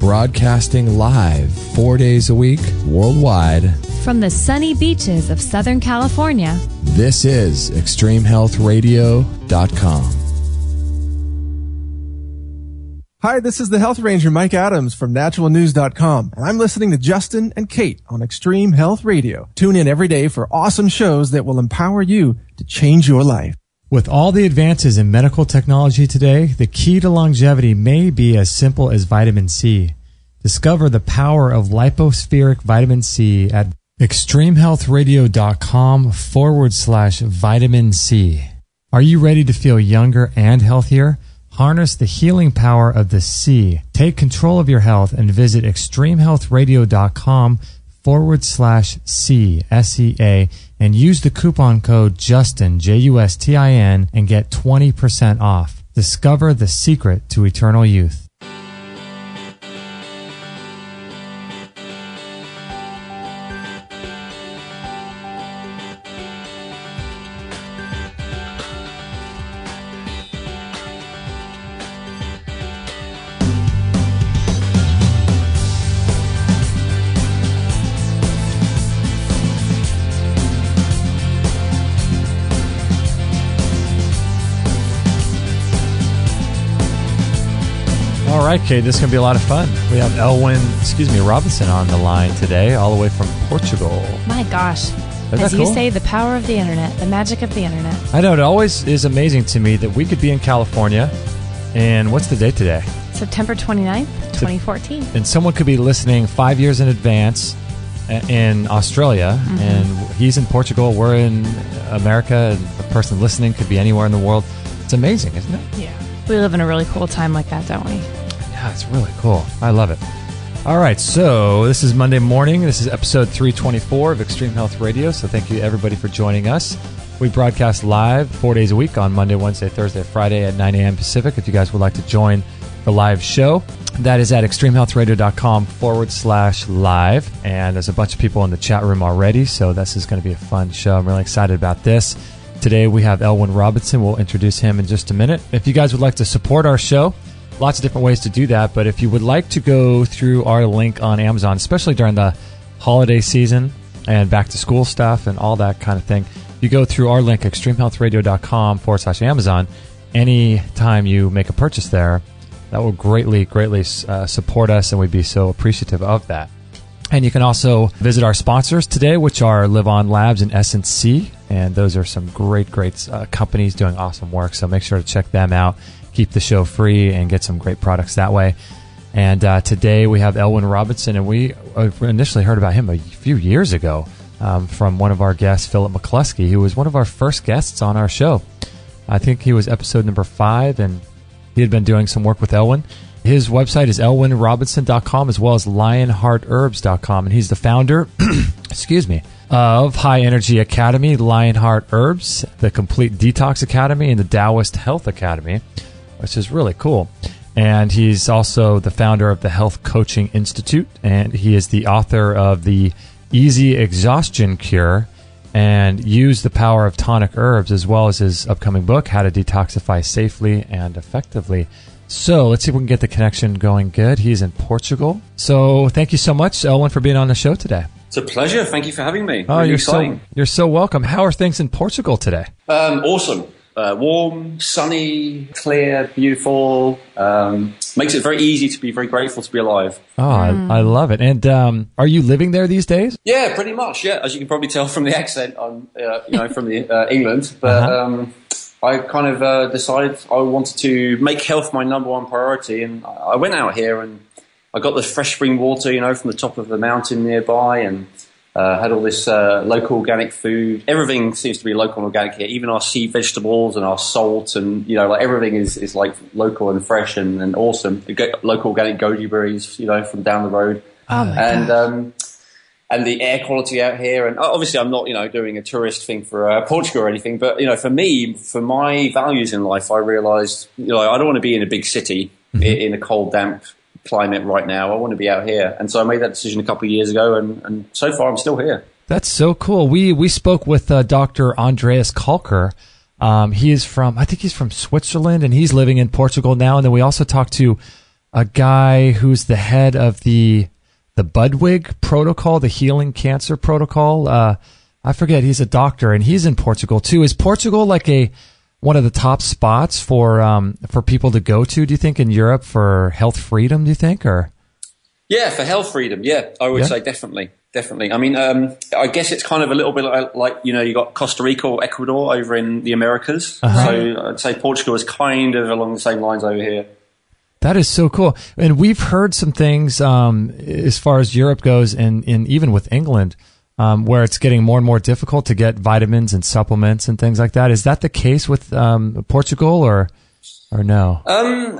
broadcasting live 4 days a week worldwide from the sunny beaches of Southern California. This is ExtremeHealthRadio.com. Hi, this is the Health Ranger, Mike Adams from naturalnews.com, and I'm listening to Justin and Kate on Extreme Health Radio. Tune in every day for awesome shows that will empower you to change your life. With all the advances in medical technology today, the key to longevity may be as simple as vitamin C. Discover the power of lipospheric vitamin C at extremehealthradio.com/vitamin C. Are you ready to feel younger and healthier? Harness the healing power of the C. Take control of your health and visit extremehealthradio.com/C, S-E-A, and use the coupon code JUSTIN, J-U-S-T-I-N, and get 20% off. Discover the secret to eternal youth. Okay, this is going to be a lot of fun. We have Elwyn Robinson on the line today, all the way from Portugal. My gosh. As you say, the power of the internet, the magic of the internet. I know, it always is amazing to me that we could be in California, and what's the date today? September 29th, 2014. And someone could be listening 5 years in advance in Australia, and he's in Portugal, we're in America, and the person listening could be anywhere in the world. It's amazing, isn't it? Yeah. We live in a really cool time like that, don't we? Yeah, it's really cool. I love it. All right, so this is Monday morning. This is episode 324 of Extreme Health Radio, so thank you, everybody, for joining us. We broadcast live 4 days a week on Monday, Wednesday, Thursday, Friday at 9 a.m. Pacific. If you guys would like to join the live show, that is at extremehealthradio.com/live. And there's a bunch of people in the chat room already, so this is going to be a fun show. I'm really excited about this. Today we have Elwyn Robinson. We'll introduce him in just a minute. If you guys would like to support our show, lots of different ways to do that, but if you would like to go through our link on Amazon, especially during the holiday season and back to school stuff and all that kind of thing, you go through our link, extremehealthradio.com/Amazon, anytime you make a purchase there, that will greatly support us, and we'd be so appreciative of that. And you can also visit our sponsors today, which are Live On Labs and Essence C, and those are some great companies doing awesome work, so make sure to check them out. Keep the show free and get some great products that way. And today we have Elwyn Robinson, and we initially heard about him a few years ago from one of our guests, Philip McCluskey, who was one of our first guests on our show. I think he was episode number 5, and he had been doing some work with Elwyn. His website is elwynrobinson.com as well as lionheartherbs.com, and he's the founder of High Energy Academy, Lionheart Herbs, the Complete Detox Academy, and the Taoist Health Academy, which is really cool. And he's also the founder of the Health Coaching Institute, and he is the author of the Easy Exhaustion Cure and Use the Power of Tonic Herbs, as well as his upcoming book, How to Detoxify Safely and Effectively. So let's see if we can get the connection going good. He's in Portugal. So thank you so much, Elwyn, for being on the show today. It's a pleasure. Thank you for having me. Oh, you're so welcome. How are things in Portugal today? Awesome. Warm, sunny, clear, beautiful. Makes it very easy to be very grateful to be alive. Oh, I love it. And are you living there these days? Yeah, pretty much. Yeah, as you can probably tell from the accent, I'm from England. But I kind of decided I wanted to make health my number one priority, and I went out here and I got the fresh spring water, from the top of the mountain nearby, and had all this local organic food. Everything seems to be local and organic here, even our sea vegetables and our salt, and everything is like local and fresh and awesome. You get local organic goji berries, from down the road. Oh my God. And the air quality out here, and obviously I'm not, doing a tourist thing for Portugal or anything, but, for me, for my values in life, I realized, I don't want to be in a big city in a cold, damp climate right now. I want to be out here. And so I made that decision a couple of years ago, and so far I'm still here. That's so cool. We spoke with Dr. Andreas Kalker. I think he's from Switzerland, and he's living in Portugal now. And then we also talked to a guy who's the head of the Budwig protocol, the Healing Cancer Protocol. I forget. He's a doctor, and he's in Portugal too. Is Portugal like one of the top spots for people to go to? Do you think in Europe for health freedom? Do you think or? Yeah, for health freedom. Yeah, I would say definitely. I mean, I guess it's kind of a little bit like you got Costa Rica or Ecuador over in the Americas. Uh-huh. So I'd say Portugal is kind of along the same lines over here. That is so cool. And we've heard some things as far as Europe goes, and even with England, where it's getting more and more difficult to get vitamins and supplements and things like that. Is that the case with Portugal or no?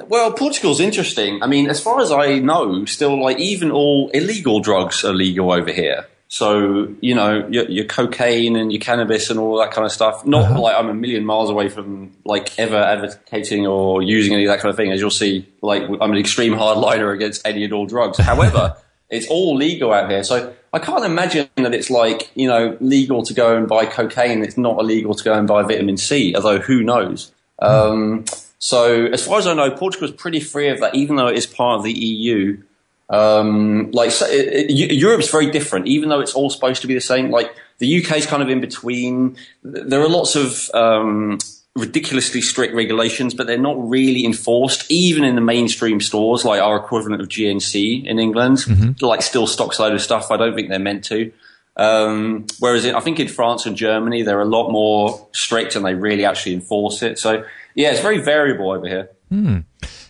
Well, Portugal's interesting. I mean, as far as I know, still like even all illegal drugs are legal over here. So, your cocaine and your cannabis and all that kind of stuff. Not like I'm a million miles away from like ever advocating or using any of that kind of thing. As you'll see, like I'm an extreme hardliner against any and all drugs. However, it's all legal out here. So I can't imagine that it's like, legal to go and buy cocaine. It's not illegal to go and buy vitamin C, although who knows? So as far as I know, Portugal is pretty free of that, even though it is part of the EU. Europe's very different, even though it's all supposed to be the same. Like the UK is kind of in between. There are lots of ridiculously strict regulations, but they're not really enforced, even in the mainstream stores, like our equivalent of GNC in England. Like still stocks a load of stuff. I don't think they're meant to. Whereas I think in France and Germany, they're a lot more strict and they really actually enforce it. So yeah, it's very variable over here.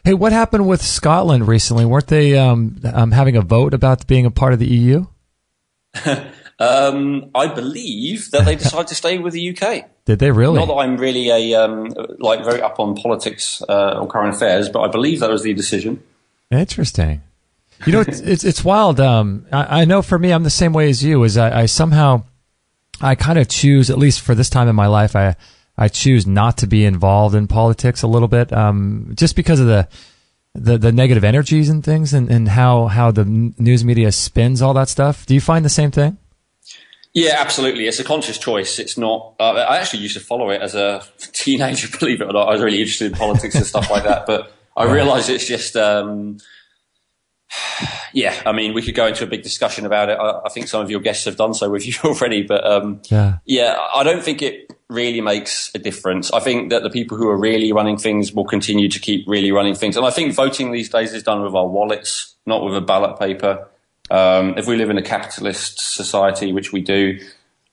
Hey, what happened with Scotland recently? Weren't they having a vote about being a part of the EU? I believe that they decided to stay with the UK. Did they really? Not that I'm really very up on politics or current affairs, but I believe that was the decision. Interesting. It's wild. I know for me, I'm the same way as you. Is I somehow I kind of choose, at least for this time in my life, I choose not to be involved in politics a little bit, just because of the negative energies and things, and how the news media spins all that stuff. Do you find the same thing? Yeah, absolutely. It's a conscious choice. It's not. I actually used to follow it as a teenager, believe it or not. I was really interested in politics and stuff like that, but I realised it's just. Yeah, I mean, we could go into a big discussion about it. I think some of your guests have done so with you already, but yeah, I don't think it really makes a difference. I think that the people who are really running things will continue to keep really running things. And I think voting these days is done with our wallets, not with a ballot paper. If we live in a capitalist society, which we do,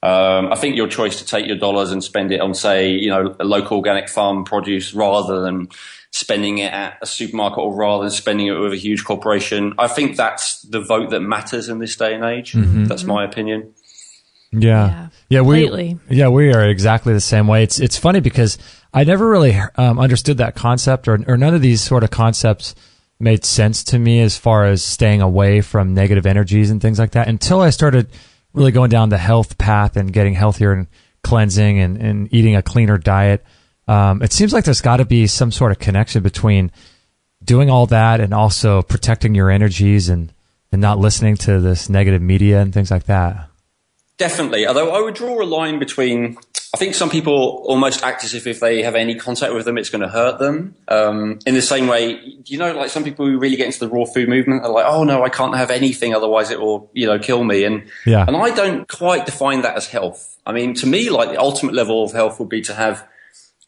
I think your choice to take your dollars and spend it on, say, a local organic farm produce rather than spending it at a supermarket or rather than spending it with a huge corporation, I think that's the vote that matters in this day and age. That's my opinion. Yeah, we are exactly the same way. It's funny because I never really understood that concept, or none of these sort of concepts made sense to me as far as staying away from negative energies and things like that until I started really going down the health path and getting healthier and cleansing and eating a cleaner diet. It seems like there's got to be some sort of connection between doing all that and also protecting your energies and not listening to this negative media and things like that. Definitely. Although I would draw a line between, I think some people almost act as if they have any contact with them, it's going to hurt them. In the same way, like some people who really get into the raw food movement are like, oh no, I can't have anything, otherwise it will, kill me. And I don't quite define that as health. I mean, to me, like the ultimate level of health would be to have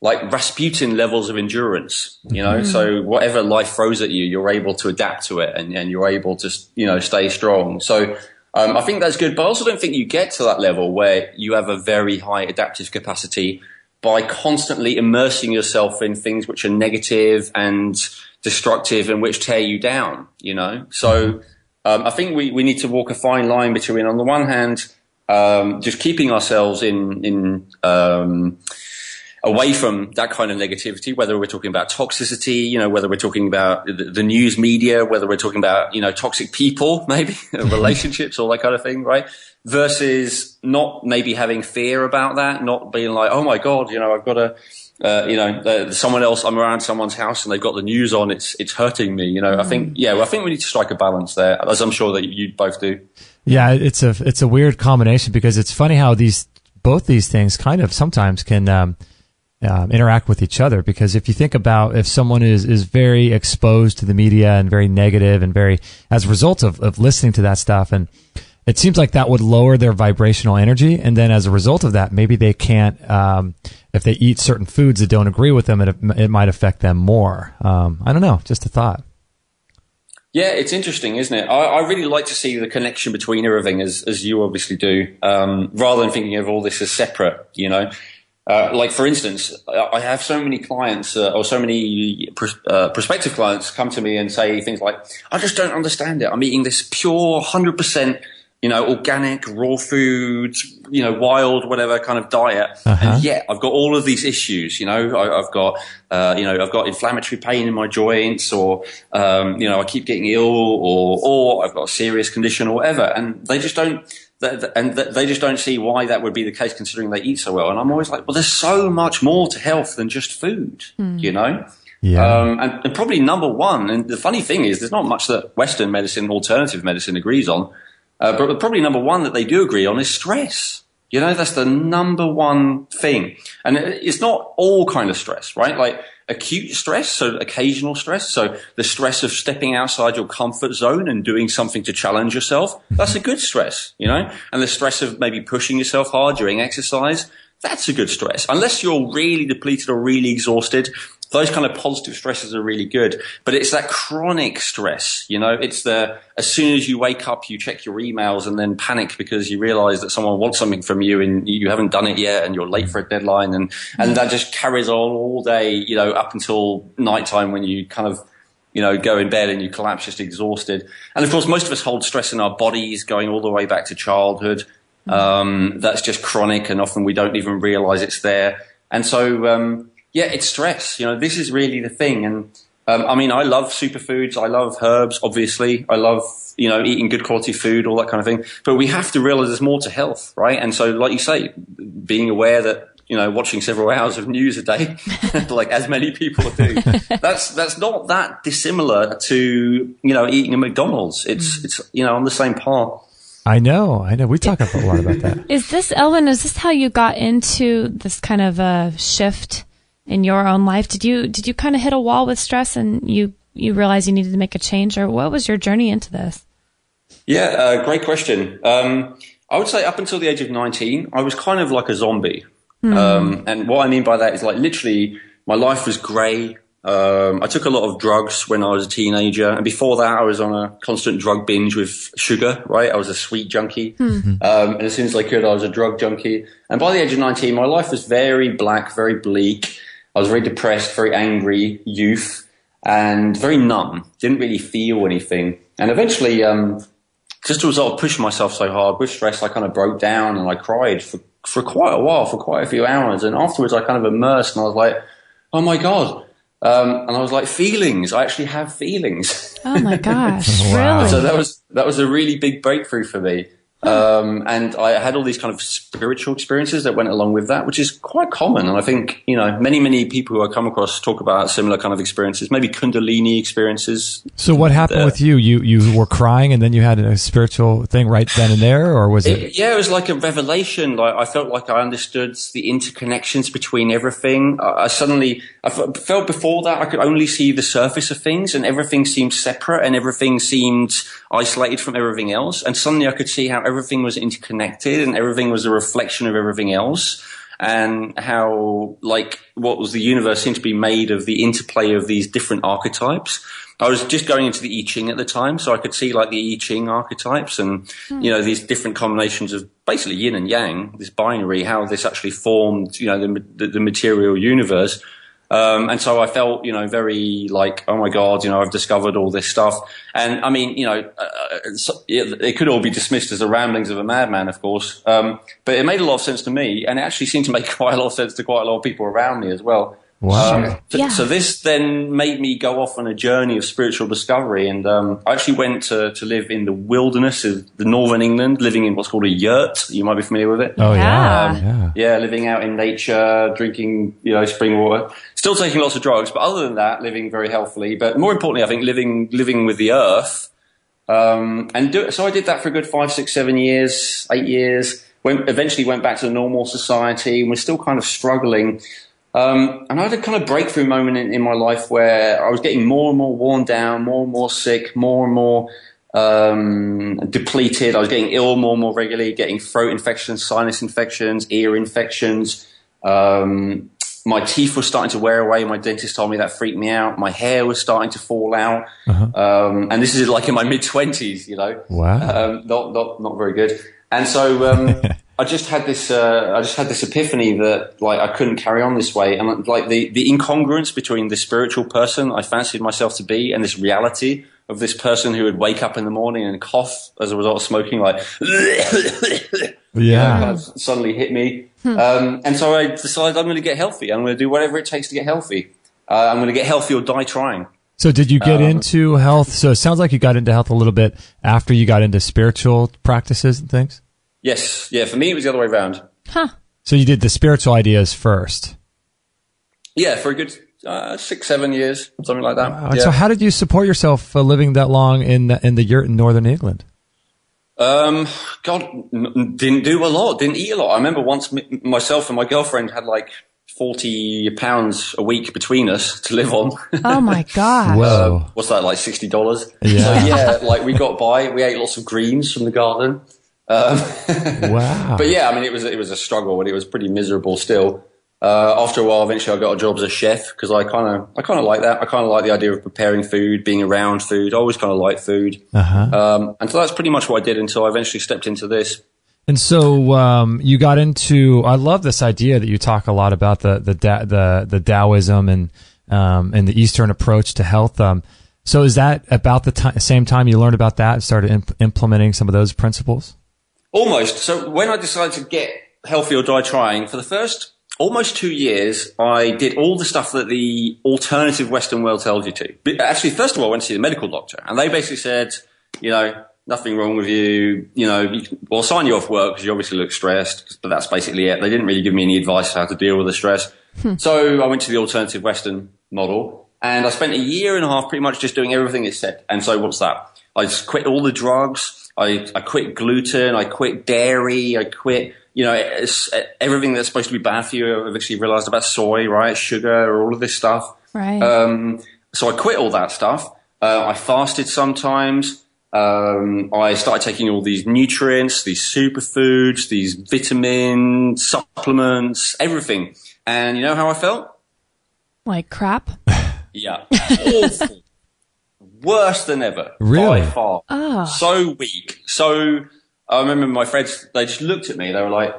like Rasputin levels of endurance, so whatever life throws at you, you're able to adapt to it and you're able to, stay strong. So, I think that's good, but I also don't think you get to that level where you have a very high adaptive capacity by constantly immersing yourself in things which are negative and destructive and which tear you down, So, I think we need to walk a fine line between, on the one hand, just keeping ourselves in away from that kind of negativity, whether we're talking about toxicity, whether we're talking about the news media, whether we're talking about, toxic people, maybe relationships, all that kind of thing, right? Versus not maybe having fear about that, not being like, oh my God, I've got to, someone else, I'm around someone's house and they've got the news on, it's hurting me, I think we need to strike a balance there, as I'm sure that you both do. Yeah, it's a weird combination because it's funny how both these things kind of sometimes can, interact with each other. Because if you think about if someone is very exposed to the media and very negative and very, as a result of listening to that stuff, and it seems like that would lower their vibrational energy. And then as a result of that, maybe they can't, if they eat certain foods that don't agree with them, it might affect them more. I don't know, just a thought. Yeah, it's interesting, isn't it? I really like to see the connection between everything, as you obviously do, rather than thinking of all this as separate, you know. Like, for instance, I have so many clients or so many prospective clients come to me and say things like, I just don't understand it. I'm eating this pure 100%, you know, organic, raw food, you know, wild, whatever kind of diet. And yet I've got all of these issues, you know, I've got, I've got inflammatory pain in my joints, or, you know, I keep getting ill, or I've got a serious condition or whatever. And they just don't. They just don't see why that would be the case, considering they eat so well. And I'm always like, well, there's so much more to health than just food, you know? Yeah. And probably number one, and the funny thing is, there's not much that Western medicine, alternative medicine agrees on, but probably number one that they do agree on is stress. You know, that's the number one thing. And it's not all kind of stress, right? Like acute stress, so occasional stress. So the stress of stepping outside your comfort zone and doing something to challenge yourself, that's a good stress, you know? And the stress of maybe pushing yourself hard during exercise, that's a good stress. Unless you're really depleted or really exhausted, those kind of positive stresses are really good. But it's that chronic stress, you know, it's as soon as you wake up, you check your emails and then panic because you realize that someone wants something from you and you haven't done it yet and you're late for a deadline. And that just carries on all day, you know, up until nighttime when you kind of, you know, go in bed and you collapse just exhausted. And of course, most of us hold stress in our bodies going all the way back to childhood. That's just chronic, and often we don't even realize it's there. And so, yeah, it's stress. You know, this is really the thing. And I mean, I love superfoods. I love herbs, obviously. I love, you know, eating good quality food, all that kind of thing. But we have to realize there's more to health, right? And so, like you say, being aware that, you know, watching several hours of news a day, like as many people do, that's not that dissimilar to, you know, eating a McDonald's. It's you know, on the same par. I know. We talk a lot about that. Is this, Elvin, is this how you got into this kind of a shift in your own life? Did you kind of hit a wall with stress and you realized you needed to make a change, or what was your journey into this? Yeah, great question. I would say up until the age of 19, I was kind of like a zombie. And what I mean by that is, like, literally my life was grey. I took a lot of drugs when I was a teenager, and before that I was on a constant drug binge with sugar, right? I was a sweet junkie. And as soon as I could, I was a drug junkie. And by the age of 19, my life was very black, very bleak. I was very depressed, very angry youth, and very numb. Didn't really feel anything. And eventually, just as a result of pushing myself so hard with stress, I kind of broke down and I cried for quite a while, for quite a few hours. And afterwards I kind of immersed and I was like, oh my God. And I was like, feelings. I actually have feelings. Oh my gosh. Wow. Really? So that was a really big breakthrough for me. And I had all these kind of spiritual experiences that went along with that, which is quite common. And I think, you know, many people who I come across talk about similar kind of experiences, maybe Kundalini experiences. So what happened with you? You were crying and then you had a spiritual thing right then and there, or was it? Yeah, it was like a revelation. Like, I felt like I understood the interconnections between everything. I felt before that I could only see the surface of things, and everything seemed separate and everything seemed isolated from everything else. And suddenly I could see how everything was interconnected and everything was a reflection of everything else, and how, like, what was the universe seemed to be made of the interplay of these different archetypes. I was just going into the I Ching at the time, so I could see, like, the I Ching archetypes and, you know, these different combinations of basically yin and yang, this binary, how this actually formed, you know, the material universe. And so I felt, you know, very like, oh my God, you know, I've discovered all this stuff. And I mean, you know, it could all be dismissed as the ramblings of a madman, of course. But it made a lot of sense to me, and it actually seemed to make quite a lot of sense to quite a lot of people around me as well. Wow. So this then made me go off on a journey of spiritual discovery. And I actually went to live in the wilderness of the northern England, living in what's called a yurt. You might be familiar with it. Oh, yeah. Yeah, living out in nature, drinking, you know, spring water. Still taking lots of drugs, but other than that, living very healthily. But more importantly, I think living with the earth. So I did that for a good 5, 6, 7 years, 8 years. Eventually went back to the normal society, and we're still kind of struggling. And I had a kind of breakthrough moment in my life where I was getting more and more worn down, more and more sick, more and more depleted. I was getting ill more and more regularly, getting throat infections, sinus infections, ear infections. My teeth were starting to wear away. My dentist told me that freaked me out. My hair was starting to fall out. And this is like in my mid-20s, you know. Wow. Not very good. And so I just had this epiphany that like I couldn't carry on this way, and like the incongruence between the spiritual person I fancied myself to be and this reality of this person who would wake up in the morning and cough as a result of smoking, like kind of suddenly hit me. And so I decided I'm going to get healthy. I'm going to do whatever it takes to get healthy. I'm going to get healthy or die trying. So did you get into health? So it sounds like you got into health a little bit after you got into spiritual practices and things. Yes. Yeah. For me, it was the other way around. Huh. So you did the spiritual ideas first. Yeah. For a good 6-7 years, something like that. Wow. Yeah. So how did you support yourself living that long in the yurt in northern England? Didn't do a lot, didn't eat a lot. I remember once myself and my girlfriend had like £40 a week between us to live on. Oh my God. Whoa. What's that, like $60? Yeah. So yeah, like we got by. We ate lots of greens from the garden. Wow. But yeah, I mean, it was a struggle, and it was pretty miserable still. After a while, eventually I got a job as a chef because I kind of like that. I kind of like the idea of preparing food, being around food. I always kind of liked food. And so that's pretty much what I did until I eventually stepped into this. And so you got into. I love this idea that you talk a lot about the Taoism and the Eastern approach to health. So is that about the same time you learned about that and started implementing some of those principles? Almost. So when I decided to get healthy or die trying, for the first almost 2 years, I did all the stuff that the alternative Western world tells you to. But actually, first of all, I went to see the medical doctor, and they basically said, you know, nothing wrong with you. You know, we'll sign you off work because you obviously look stressed, but that's basically it. They didn't really give me any advice how to deal with the stress. So I went to the alternative Western model, and I spent 1.5 years pretty much just doing everything it said. And so what's that? I just quit all the drugs. I quit gluten. I quit dairy. I quit, you know, everything that's supposed to be bad for you. I've actually realized about soy, right? Sugar, all of this stuff. Right. So I quit all that stuff. I fasted sometimes. I started taking all these nutrients, these superfoods, these vitamin supplements, everything. And you know how I felt? Like crap? Yeah. Awful. Worse than ever. Really? By far. Oh. So weak. So I remember my friends, they just looked at me. They were like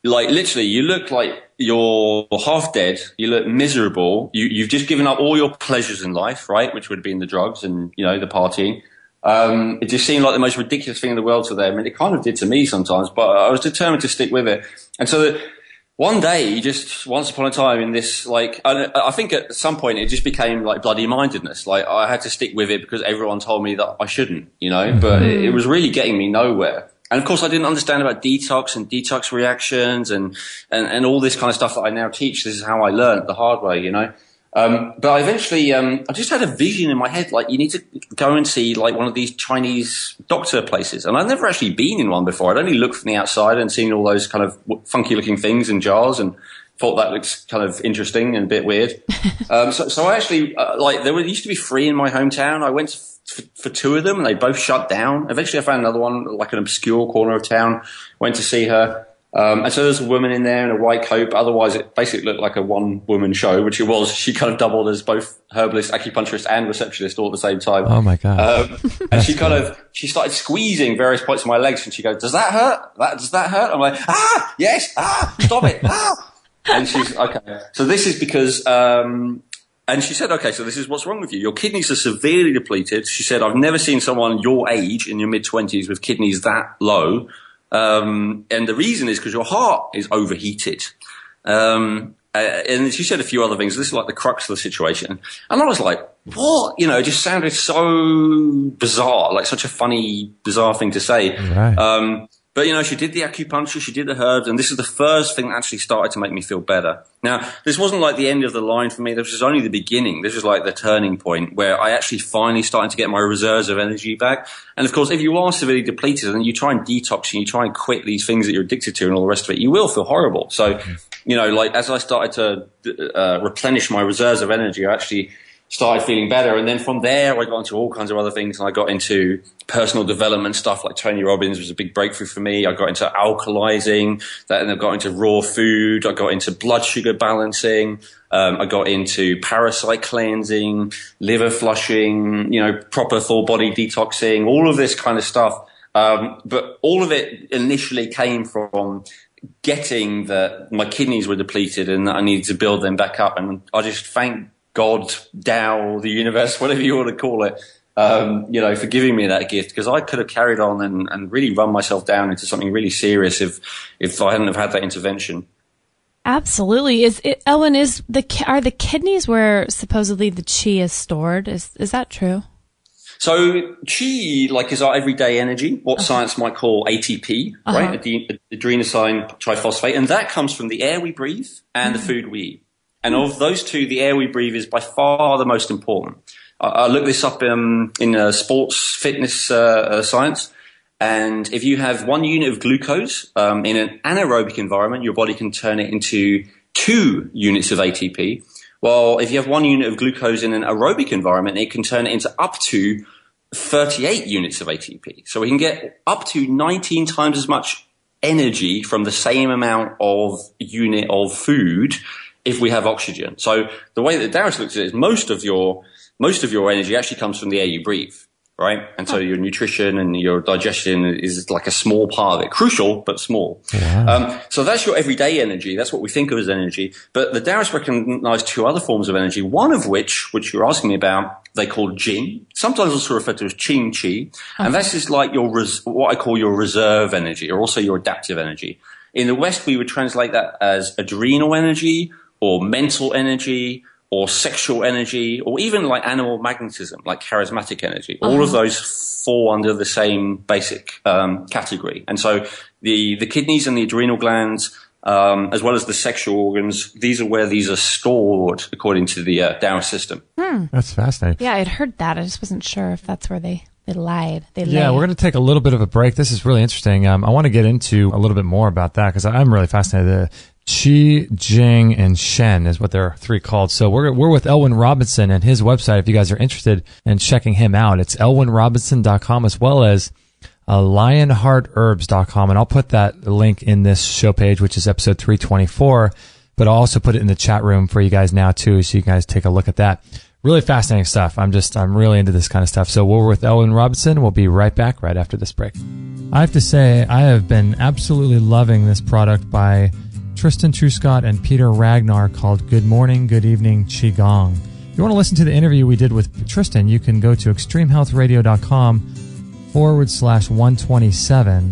literally, you look like you're half dead. You look miserable. You've just given up all your pleasures in life, right? Which would have been the drugs and, you know, the partying. It just seemed like the most ridiculous thing in the world to them. And it kind of did to me sometimes, but I was determined to stick with it. And so one day, just once upon a time in this, like, I think at some point it just became like bloody mindedness. Like I had to stick with it because everyone told me that I shouldn't, you know, but it was really getting me nowhere. And of course I didn't understand about detox and detox reactions and all this kind of stuff that I now teach. This is how I learned the hard way, you know. But I eventually, I just had a vision in my head, like you need to go and see like one of these Chinese doctor places. And I'd never actually been in one before. I'd only looked from the outside and seen all those kind of funky looking things in jars and thought that looks kind of interesting and a bit weird. So I actually, like there used to be 3 in my hometown. I went for 2 of them and they both shut down. Eventually I found another one, like an obscure corner of town, went to see her. And so there's a woman in there in a white coat, but otherwise it basically looked like a one-woman show, which it was. She kind of doubled as both herbalist, acupuncturist, and receptionist all at the same time. Oh my God. And she started squeezing various points of my legs, and she goes, "Does that hurt? Does that hurt?" I'm like, yes, stop it, And she's, okay. So this is because, and she said, okay, so this is what's wrong with you. Your kidneys are severely depleted. She said, I've never seen someone your age in your mid-20s with kidneys that low. And the reason is because your heart is overheated. And she said a few other things. This is like the crux of the situation. And I was like, what? You know, it just sounded so bizarre, like such a funny, bizarre thing to say. Right. But, you know, she did the acupuncture, she did the herbs, and this is the first thing that actually started to make me feel better. Now, this wasn't like the end of the line for me. This was only the beginning. This was like the turning point where I actually finally started to get my reserves of energy back. And, of course, if you are severely depleted and you try and detox and you try and quit these things that you're addicted to and all the rest of it, you will feel horrible. So like as I started to replenish my reserves of energy, I actually started feeling better. And then from there, I got into all kinds of other things. And I got into personal development stuff, like Tony Robbins was a big breakthrough for me. I got into alkalizing, and I got into raw food. I got into blood sugar balancing. I got into parasite cleansing, liver flushing, proper full body detoxing, all of this kind of stuff. But all of it initially came from getting that my kidneys were depleted and that I needed to build them back up. And I just thank God, Tao, the universe, whatever you want to call it, for giving me that gift, because I could have carried on and really run myself down into something really serious if I hadn't have had that intervention. Absolutely. Elwyn, are the kidneys where supposedly the chi is stored? Is that true? So chi, is our everyday energy, what science might call ATP, right? Adenosine triphosphate. And that comes from the air we breathe and the food we eat. And of those two, the air we breathe is by far the most important. I looked this up in sports fitness science. And if you have 1 unit of glucose in an anaerobic environment, your body can turn it into 2 units of ATP. Well, if you have 1 unit of glucose in an aerobic environment, it can turn it into up to 38 units of ATP. So we can get up to 19 times as much energy from the same amount of unit of food if we have oxygen. So the way that Taoist looks at it is most of your energy actually comes from the air you breathe, right? And so your nutrition and your digestion is like a small part of it. Crucial, but small. Wow. So that's your everyday energy. That's what we think of as energy. But the Taoists recognize 2 other forms of energy, one of which you're asking me about, they call Jing. Sometimes also referred to as Qing Qi. And that's just like what I call your reserve energy, or also your adaptive energy. In the West, we would translate that as adrenal energy, or mental energy, or sexual energy, or even like animal magnetism, like charismatic energy. All of those fall under the same basic category. And so the kidneys and the adrenal glands, as well as the sexual organs, these are where these are stored according to the Taoist system. That's fascinating. Yeah, I'd heard that. I just wasn't sure if that's where they lied. Yeah, we're going to take a little bit of a break. This is really interesting. I want to get into a little bit more about that because I'm really fascinated. Qi, Jing, and Shen is what they're 3 called. So we're with Elwyn Robinson and his website. If you guys are interested in checking him out, it's elwynrobinson.com as well as lionheartherbs.com. And I'll put that link in this show page, which is episode 324. But I'll also put it in the chat room for you guys now too, so you guys take a look at that. Really fascinating stuff. I'm really into this kind of stuff. So we're with Elwyn Robinson. We'll be right back right after this break. I have to say, I have been absolutely loving this product by Tristan Truscott and Peter Ragnar called Good Morning, Good Evening Qigong. If you want to listen to the interview we did with Tristan, you can go to extremehealthradio.com/127.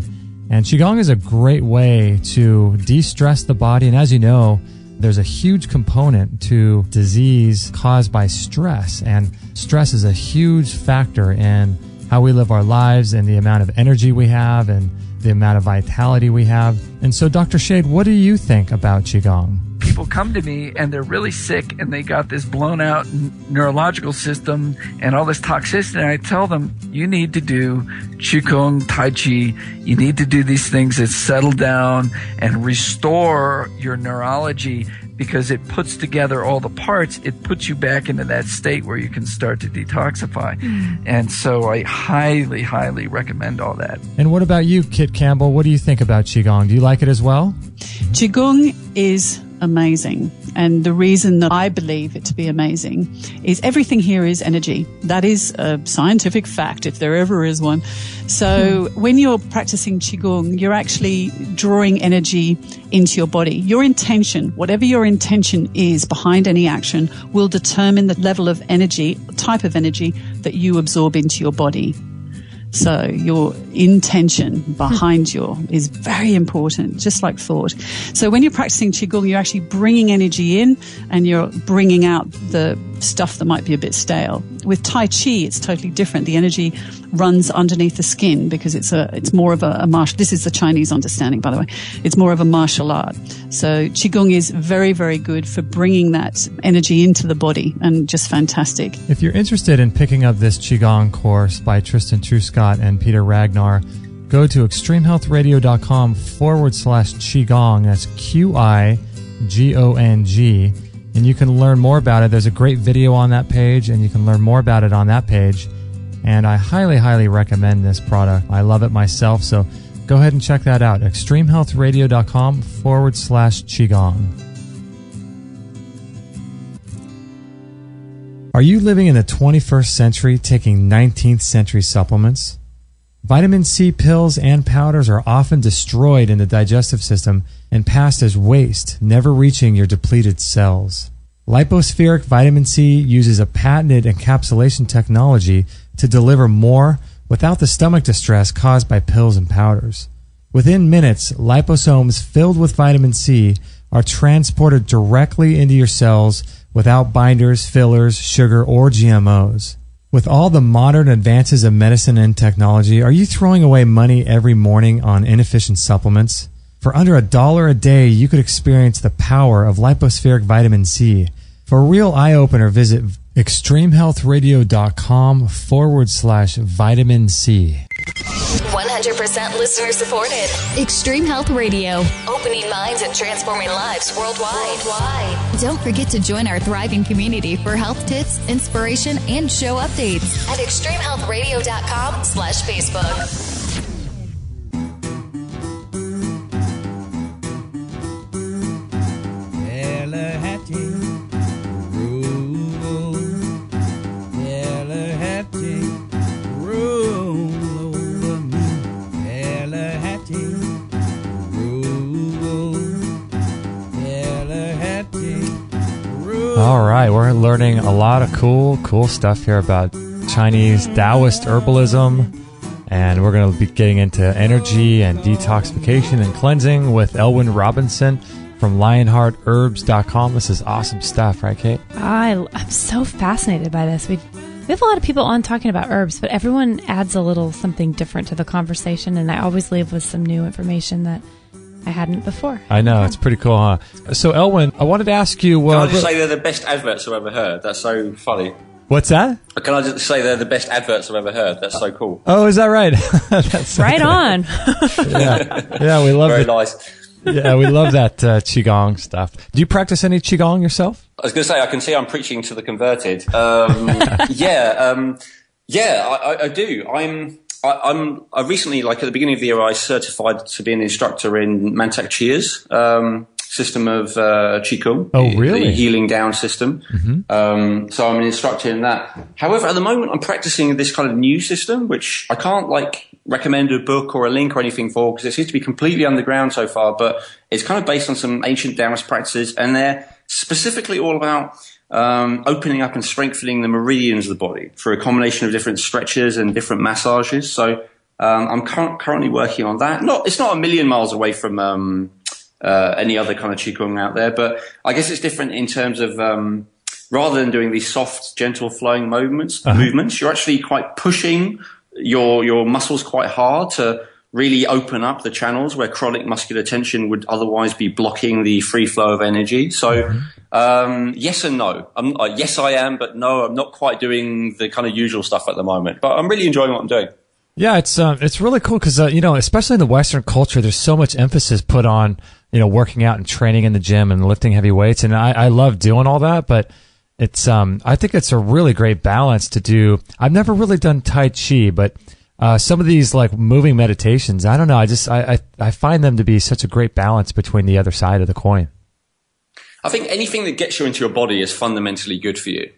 And Qigong is a great way to de-stress the body. And as you know, there's a huge component to disease caused by stress. And stress is a huge factor in how we live our lives and the amount of energy we have and the amount of vitality we have. And so, Dr. Shade, what do you think about Qigong? People come to me and they're really sick and they got this blown out neurological system and all this toxicity. And I tell them, you need to do Qigong, Tai Chi. You need to do these things that settle down and restore your neurology, because it puts together all the parts. It puts you back into that state where you can start to detoxify. And so I highly, highly recommend all that. And what about you, Kit Campbell? What do you think about Qigong? Do you like it as well? Qigong is amazing. And the reason that I believe it to be amazing is everything here is energy. That is a scientific fact, if there ever is one. So when you're practicing Qigong, you're actually drawing energy into your body. Your intention, whatever your intention is behind any action, will determine the level of energy, type of energy that you absorb into your body. So your intention behind is very important, just like thought. So when you're practicing Qigong, you're actually bringing energy in and you're bringing out the stuff that might be a bit stale. With Tai Chi, it's totally different. The energy runs underneath the skin because it's more of a martial. This is the Chinese understanding, by the way. It's more of a martial art. So Qigong is very, very good for bringing that energy into the body, and just fantastic. If you're interested in picking up this Qigong course by Tristan Truscott and Peter Ragnar, go to extremehealthradio.com/Qigong. That's GONG. And you can learn more about it. There's a great video on that page, and you can learn more about it on that page. And I highly, highly recommend this product. I love it myself, so go ahead and check that out. extremehealthradio.com/Qigong. Are you living in the 21st century taking 19th century supplements? Vitamin C pills and powders are often destroyed in the digestive system and passed as waste, never reaching your depleted cells. Lipospheric vitamin C uses a patented encapsulation technology to deliver more without the stomach distress caused by pills and powders. Within minutes, liposomes filled with vitamin C are transported directly into your cells without binders, fillers, sugar, or GMOs. With all the modern advances of medicine and technology, are you throwing away money every morning on inefficient supplements? For under $1 a day, you could experience the power of lipospheric vitamin C. For a real eye-opener, visit extremehealthradio.com/vitamin C. 100% listener supported. Extreme Health Radio. Opening minds and transforming lives worldwide. Don't forget to join our thriving community for health tips, inspiration, and show updates at extremehealthradio.com/Facebook. All right, we're learning a lot of cool stuff here about Chinese Taoist herbalism, and we're going to be getting into energy and detoxification and cleansing with Elwyn Robinson from LionheartHerbs.com. This is awesome stuff, right, Kate? I'm so fascinated by this. We have a lot of people on talking about herbs, but everyone adds a little something different to the conversation, and I always leave with some new information that I hadn't before. I know, it's pretty cool, huh? So, Elwyn, I wanted to ask you... Can I just say they're the best adverts I've ever heard? That's so funny. What's that? Can I just say they're the best adverts I've ever heard? That's so cool. Oh, is that right? That's so right cool. On. Yeah, we love it. Very nice. Yeah, we love that Qigong stuff. Do you practice any Qigong yourself? I was going to say, I can see I'm preaching to the converted. I do. I recently, like at the beginning of the year, I certified to be an instructor in Mantak Chia's system of Qigong. Oh, really? The healing down system. Mm-hmm. So I'm an instructor in that. However, at the moment, I'm practicing this kind of new system, which I can't recommend a book or a link or anything for because it seems to be completely underground so far. But it's kind of based on some ancient Taoist practices, and they're specifically all about opening up and strengthening the meridians of the body through a combination of different stretches and different massages. So I'm currently working on that. It's not a million miles away from any other kind of Qigong out there, but I guess it's different in terms of rather than doing these soft, gentle flowing movements, you're actually quite pushing your muscles quite hard to really open up the channels where chronic muscular tension would otherwise be blocking the free flow of energy. So, yes and no. Yes, I am, but no, I'm not quite doing the kind of usual stuff at the moment. But I'm really enjoying what I'm doing. Yeah, it's really cool because especially in the Western culture, there's so much emphasis put on working out and training in the gym and lifting heavy weights, and I love doing all that. But it's I think it's a really great balance to do. I've never really done Tai Chi, but some of these like moving meditations, I don't know. I find them to be such a great balance between the other side of the coin. I think anything that gets you into your body is fundamentally good for you.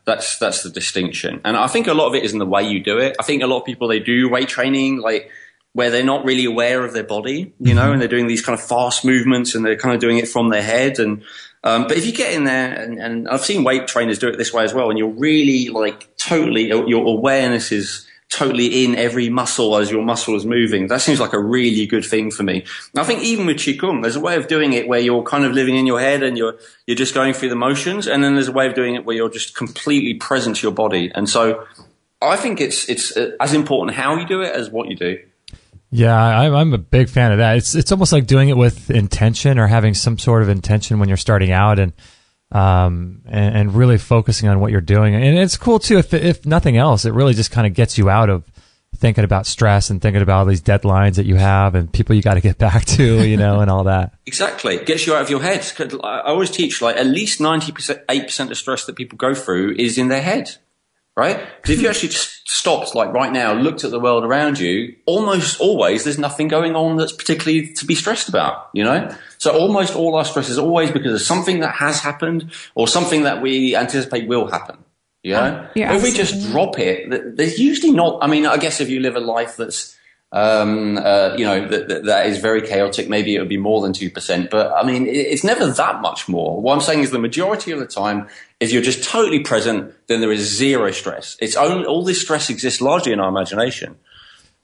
That's the distinction. And I think a lot of it is in the way you do it. I think a lot of people, they do weight training, where they're not really aware of their body, and they're doing these kind of fast movements and they're kind of doing it from their head. And, but if you get in there and I've seen weight trainers do it this way as well, and you're really your awareness is totally in every muscle as your muscle is moving. That seems like a really good thing for me. And I think even with Qigong, there's a way of doing it where you're kind of living in your head and you're just going through the motions. And then there's a way of doing it where you're just completely present to your body. And so I think it's as important how you do it as what you do. Yeah, I'm a big fan of that. It's almost like doing it with intention or having some sort of intention when you're starting out and really focusing on what you're doing. And it's cool too, if nothing else, it really just kind of gets you out of thinking about stress and thinking about all these deadlines that you have and people you got to get back to, you know, and all that. Exactly. It gets you out of your head. I always teach, like, at least 8% of stress that people go through is in their head, right? Because if you actually just stopped, like right now, looked at the world around you, almost always there's nothing going on that's particularly to be stressed about, you know? So almost all our stress is always because of something that has happened or something that we anticipate will happen. You know, if we just drop it, there's usually not. I mean, I guess if you live a life that's, you know, that is very chaotic, maybe it would be more than 2%. But I mean, it's never that much more. What I'm saying is the majority of the time, if you're just totally present, then there is zero stress. It's only all this stress exists largely in our imagination.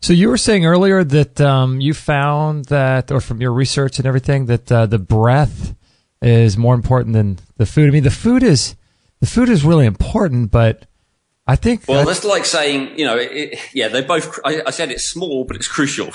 So you were saying earlier that you found that, or from your research and everything, that the breath is more important than the food. I mean, the food is really important, but I think... Well, that's like saying, you know, they both... I said it's small, but it's crucial.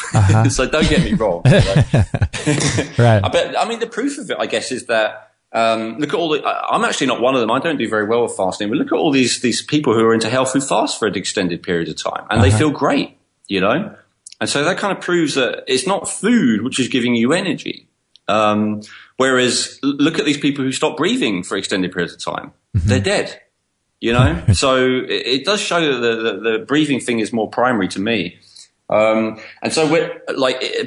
So don't get me wrong. Right. But, I mean, the proof of it, I guess, is that... look at all the... I'm actually not one of them. I don't do very well with fasting. But look at all these people who are into health who fast for an extended period of time. And they feel great, you know? And so that kind of proves that it's not food which is giving you energy. Whereas look at these people who stop breathing for extended periods of time. They're dead, you know? So it does show that the breathing thing is more primary to me. And so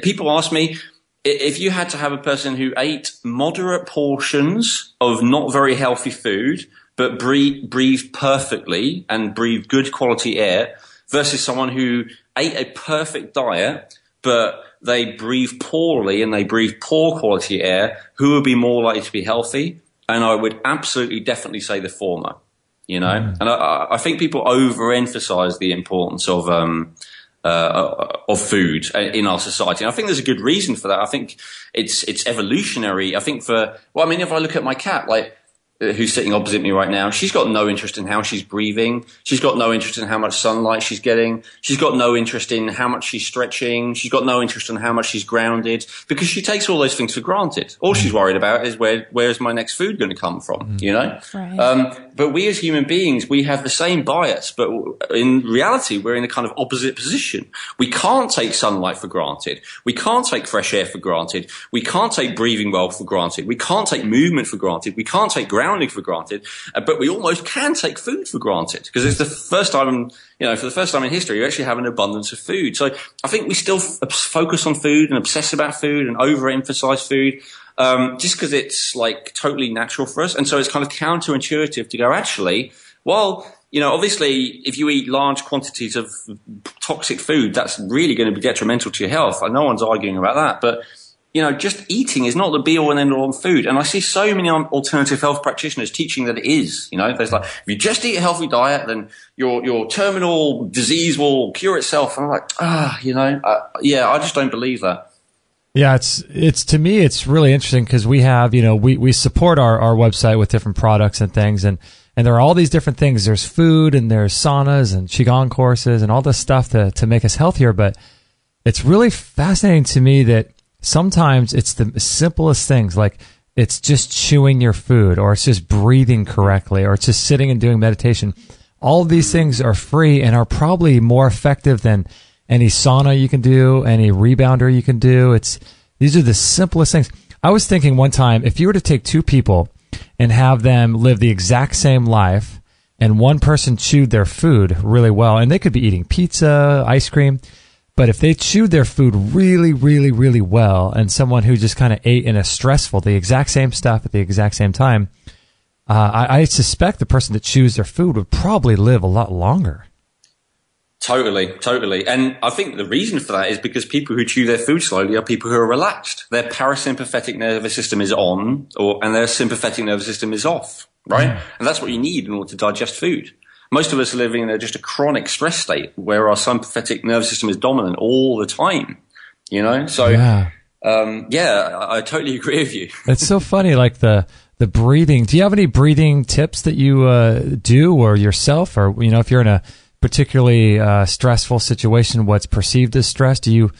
people ask me, if you had to have a person who ate moderate portions of not very healthy food, but breathed perfectly and breathed good quality air versus someone who ate a perfect diet, but they breathe poorly and they breathe poor quality air, who would be more likely to be healthy? And I would absolutely definitely say the former, you know? And I think people overemphasize the importance of food in our society. And I think there's a good reason for that. I think it's evolutionary. I think if I look at my cat, like, who's sitting opposite me right now, she's got no interest in how she's breathing. She's got no interest in how much sunlight she's getting. She's got no interest in how much she's stretching. She's got no interest in how much she's grounded, because she takes all those things for granted. All she's worried about is where's my next food going to come from, you know? Right. But we as human beings, we have the same bias, but in reality, we're in a kind of opposite position. We can't take sunlight for granted. We can't take fresh air for granted. We can't take breathing well for granted. We can't take movement for granted. We can't take grounding for granted, but we almost can take food for granted, because it's the first time, you know, for the first time in history, we actually have an abundance of food. So I think we still focus on food and obsess about food and overemphasize food, just because it's like totally natural for us. And so it's kind of counterintuitive to go, actually, well, you know, obviously if you eat large quantities of toxic food, that's really going to be detrimental to your health. No one's arguing about that, but you know, just eating is not the be all and end all on food. And I see so many alternative health practitioners teaching that it is, you know, there's like, if you just eat a healthy diet, then your terminal disease will cure itself. And I'm like, you know, I just don't believe that. Yeah, it's to me, it's really interesting because we have, you know, we support our website with different products and things, and there are all these different things. There's food and there's saunas and Qigong courses and all this stuff to make us healthier. But it's really fascinating to me that sometimes it's the simplest things, like it's just chewing your food, or it's just breathing correctly, or it's just sitting and doing meditation. All of these things are free and are probably more effective than any sauna you can do, any rebounder you can do. These are the simplest things. I was thinking one time, if you were to take two people and have them live the exact same life, and one person chewed their food really well, and they could be eating pizza, ice cream, but if they chewed their food really, really, really well, and someone who just kind of ate in the exact same stuff at the exact same time, I suspect the person that chews their food would probably live a lot longer. Totally. And I think the reason for that is because people who chew their food slowly are people who are relaxed. Their parasympathetic nervous system is on, and their sympathetic nervous system is off, right? And that's what you need in order to digest food. Most of us are living in just a chronic stress state where our sympathetic nervous system is dominant all the time, you know? So, I totally agree with you. It's so funny, like the breathing. Do you have any breathing tips that you do, or yourself, or, you know, if you're in a particularly stressful situation, what's perceived as stress, do you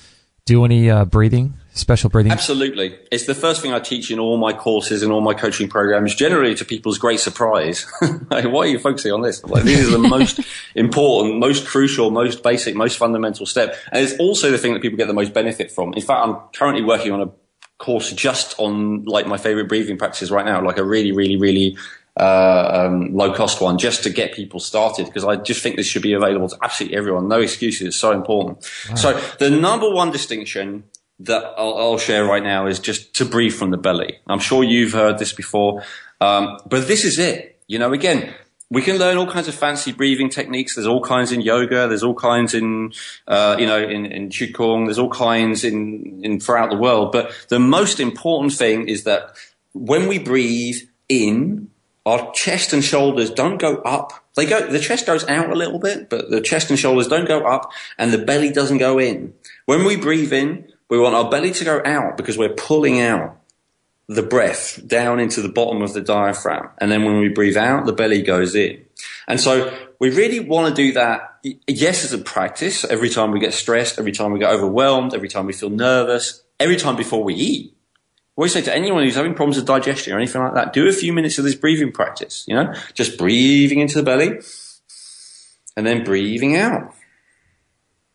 do any breathing special breathing? Absolutely. It's the first thing I teach in all my courses and all my coaching programs, generally to people's great surprise. Like, why are you focusing on this? Like, this is the most important, most crucial, most basic, most fundamental step. And it's also the thing that people get the most benefit from. In fact, I'm currently working on a course just on like my favorite breathing practices right now, like a really, really, really low cost one, just to get people started, because I just think this should be available to absolutely everyone. No excuses. It's so important. Wow. So the number one distinction that I'll share right now is just to breathe from the belly. I'm sure you've heard this before, but this is it. You know, again, we can learn all kinds of fancy breathing techniques. There's all kinds in yoga. There's all kinds in Qigong. There's all kinds in throughout the world. But the most important thing is that when we breathe in, our chest and shoulders don't go up. The chest goes out a little bit, but the chest and shoulders don't go up, and the belly doesn't go in. When we breathe in, we want our belly to go out because we're pulling out the breath down into the bottom of the diaphragm. And then when we breathe out, the belly goes in. And so we really want to do that, yes, as a practice, every time we get stressed, every time we get overwhelmed, every time we feel nervous, every time before we eat. I always say to anyone who's having problems with digestion or anything like that, do a few minutes of this breathing practice, you know, just breathing into the belly and then breathing out,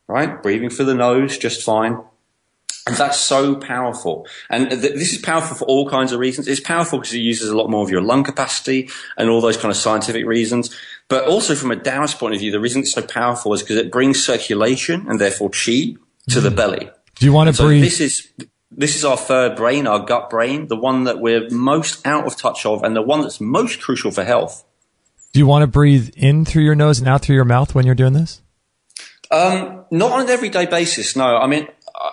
right? Breathing through the nose, just fine. And that's so powerful. And this is powerful for all kinds of reasons. It's powerful because it uses a lot more of your lung capacity and all those kind of scientific reasons. But also from a Taoist point of view, the reason it's so powerful is because it brings circulation and therefore qi to the belly. Do you want to breathe? This is our third brain, our gut brain, the one that we're most out of touch of and the one that's most crucial for health. Do you want to breathe in through your nose and out through your mouth when you're doing this? Not on an everyday basis, no. I mean,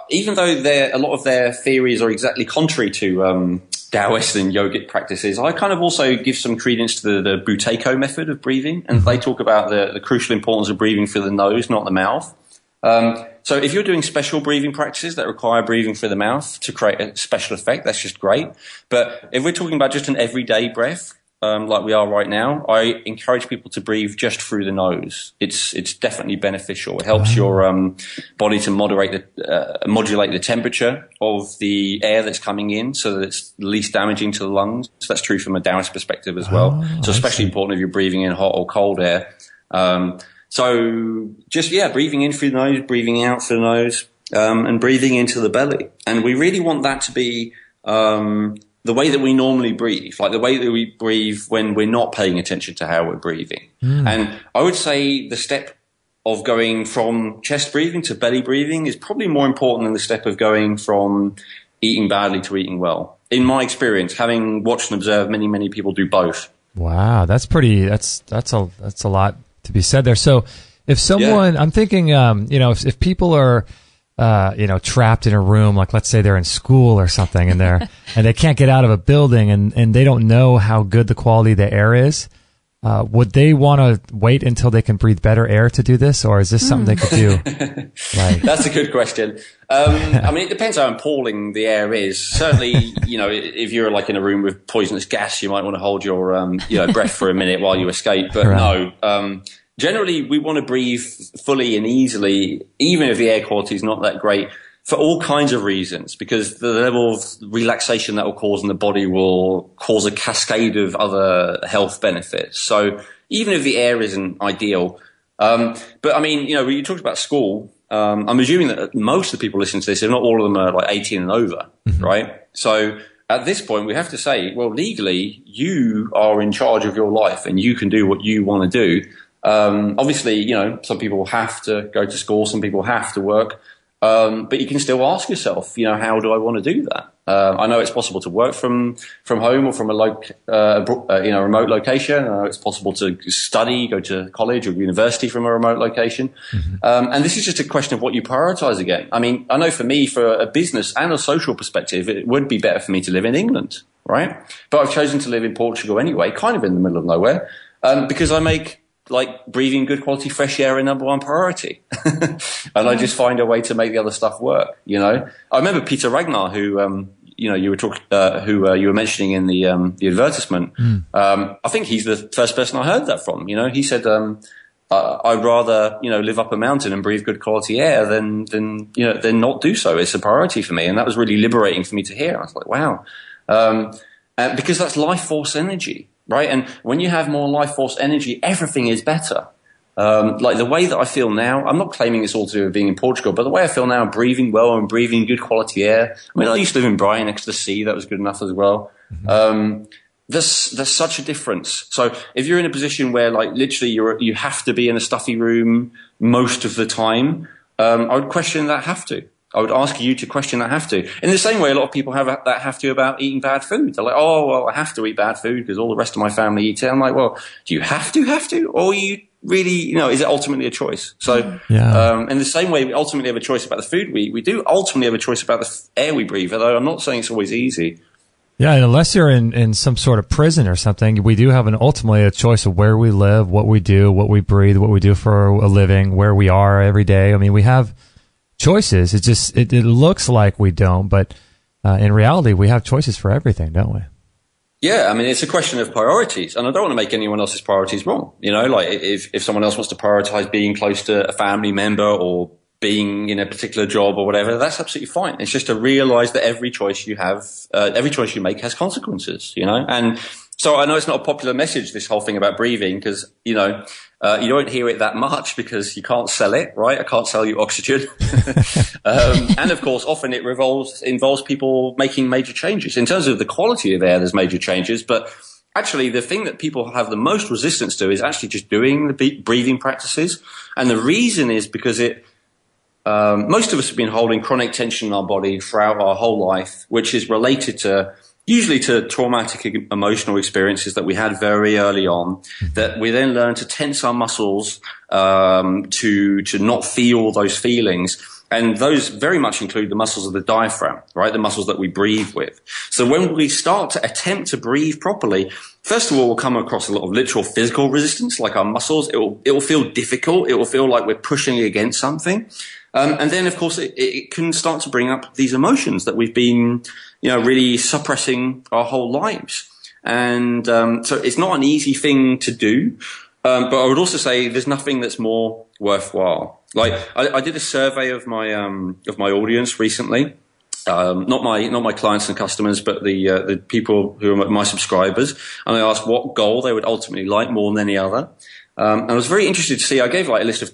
even though a lot of their theories are exactly contrary to Taoist and yogic practices, I kind of also give some credence to the Buteyko method of breathing, and they talk about the crucial importance of breathing through the nose, not the mouth. So if you're doing special breathing practices that require breathing through the mouth to create a special effect, that's just great. But if we're talking about just an everyday breath, like we are right now, I encourage people to breathe just through the nose. It's definitely beneficial. It helps your body to modulate the temperature of the air that's coming in so that it's least damaging to the lungs. So that's true from a Taoist perspective as well. So especially important if you're breathing in hot or cold air. So just, breathing in through the nose, breathing out through the nose, and breathing into the belly. And we really want that to be the way that we normally breathe, like the way that we breathe when we're not paying attention to how we're breathing. And I would say the step of going from chest breathing to belly breathing is probably more important than the step of going from eating badly to eating well. In my experience, having watched and observed many, many people do both. Wow, that's a lot to be said there. So if someone, I'm thinking, if people are, trapped in a room, like let's say they're in school or something and and they can't get out of a building and they don't know how good the quality of the air is, would they want to wait until they can breathe better air to do this? Or is this something they could do? That's a good question. I mean, it depends how appalling the air is. Certainly, if you're like in a room with poisonous gas, you might want to hold your, breath for a minute while you escape. But no, generally we want to breathe fully and easily, even if the air quality is not that great, for all kinds of reasons, because the level of relaxation that will cause in the body will cause a cascade of other health benefits. So even if the air isn't ideal, but I mean, when you talked about school, I'm assuming that most of the people listening to this, if not all of them, are like 18 and over, right? So at this point, we have to say, well, legally, you are in charge of your life and you can do what you want to do. Obviously, some people have to go to school, some people have to work. But you can still ask yourself, how do I want to do that? I know it's possible to work from home or from a remote location. I know it's possible to study, go to college or university from a remote location. And this is just a question of what you prioritize again. I mean, I know for me, for a business and a social perspective, it would be better for me to live in England, right? But I've chosen to live in Portugal anyway, kind of in the middle of nowhere, because I make breathing good quality fresh air a number one priority. And I just find a way to make the other stuff work, I remember Peter Ragnar, who, you were mentioning in the advertisement. I think he's the first person I heard that from. He said, I'd rather, live up a mountain and breathe good quality air than not do so. It's a priority for me. And that was really liberating for me to hear. I was like, wow. Because that's life force energy, right? And when you have more life force energy, everything is better. Like the way that I feel now, I'm not claiming it's all to do with being in Portugal, but the way I feel now, breathing well and breathing good quality air. I mean, I used to live in Brighton next to the sea. That was good enough as well. Mm-hmm. There's such a difference. So if you're in a position where like literally you have to be in a stuffy room most of the time, I would question that have to. I would ask you to question that have to. In the same way, a lot of people have that have to about eating bad food. They're like, oh, well, I have to eat bad food because all the rest of my family eats it. I'm like, well, do you have to? Or you really, is it ultimately a choice? So, in the same way, we ultimately have a choice about the food we eat. We do ultimately have a choice about the air we breathe, although I'm not saying it's always easy. Yeah, and unless you're in some sort of prison or something, we do have ultimately a choice of where we live, what we do, what we breathe, what we do for a living, where we are every day. I mean, we have choices. It just it looks like we don't, but in reality, we have choices for everything, don't we? Yeah, I mean, it's a question of priorities, and I don't want to make anyone else's priorities wrong. Like if someone else wants to prioritize being close to a family member or being in a particular job or whatever, that's absolutely fine. It's just to realize that every choice you make has consequences, And so I know it's not a popular message, this whole thing about breathing, because, you don't hear it that much because you can't sell it, right? I can't sell you oxygen. And of course, often it involves people making major changes. In terms of the quality of air, there's major changes, but actually the thing that people have the most resistance to is actually just doing the breathing practices. And the reason is because most of us have been holding chronic tension in our body throughout our whole life, which is related usually to traumatic emotional experiences that we had very early on, that we then learn to tense our muscles to not feel those feelings. And those very much include the muscles of the diaphragm, right? The muscles that we breathe with. So when we start to attempt to breathe properly, first of all, we'll come across a lot of literal physical resistance, like our muscles. It will feel difficult. It will feel like we're pushing against something. And then, of course, it can start to bring up these emotions that we've been, really suppressing our whole lives. And so it's not an easy thing to do. But I would also say there's nothing that's more worthwhile. Like I did a survey of my audience recently, not my clients and customers, but the people who are my subscribers, and I asked what goal they would ultimately like more than any other. And I was very interested to see. I gave like a list of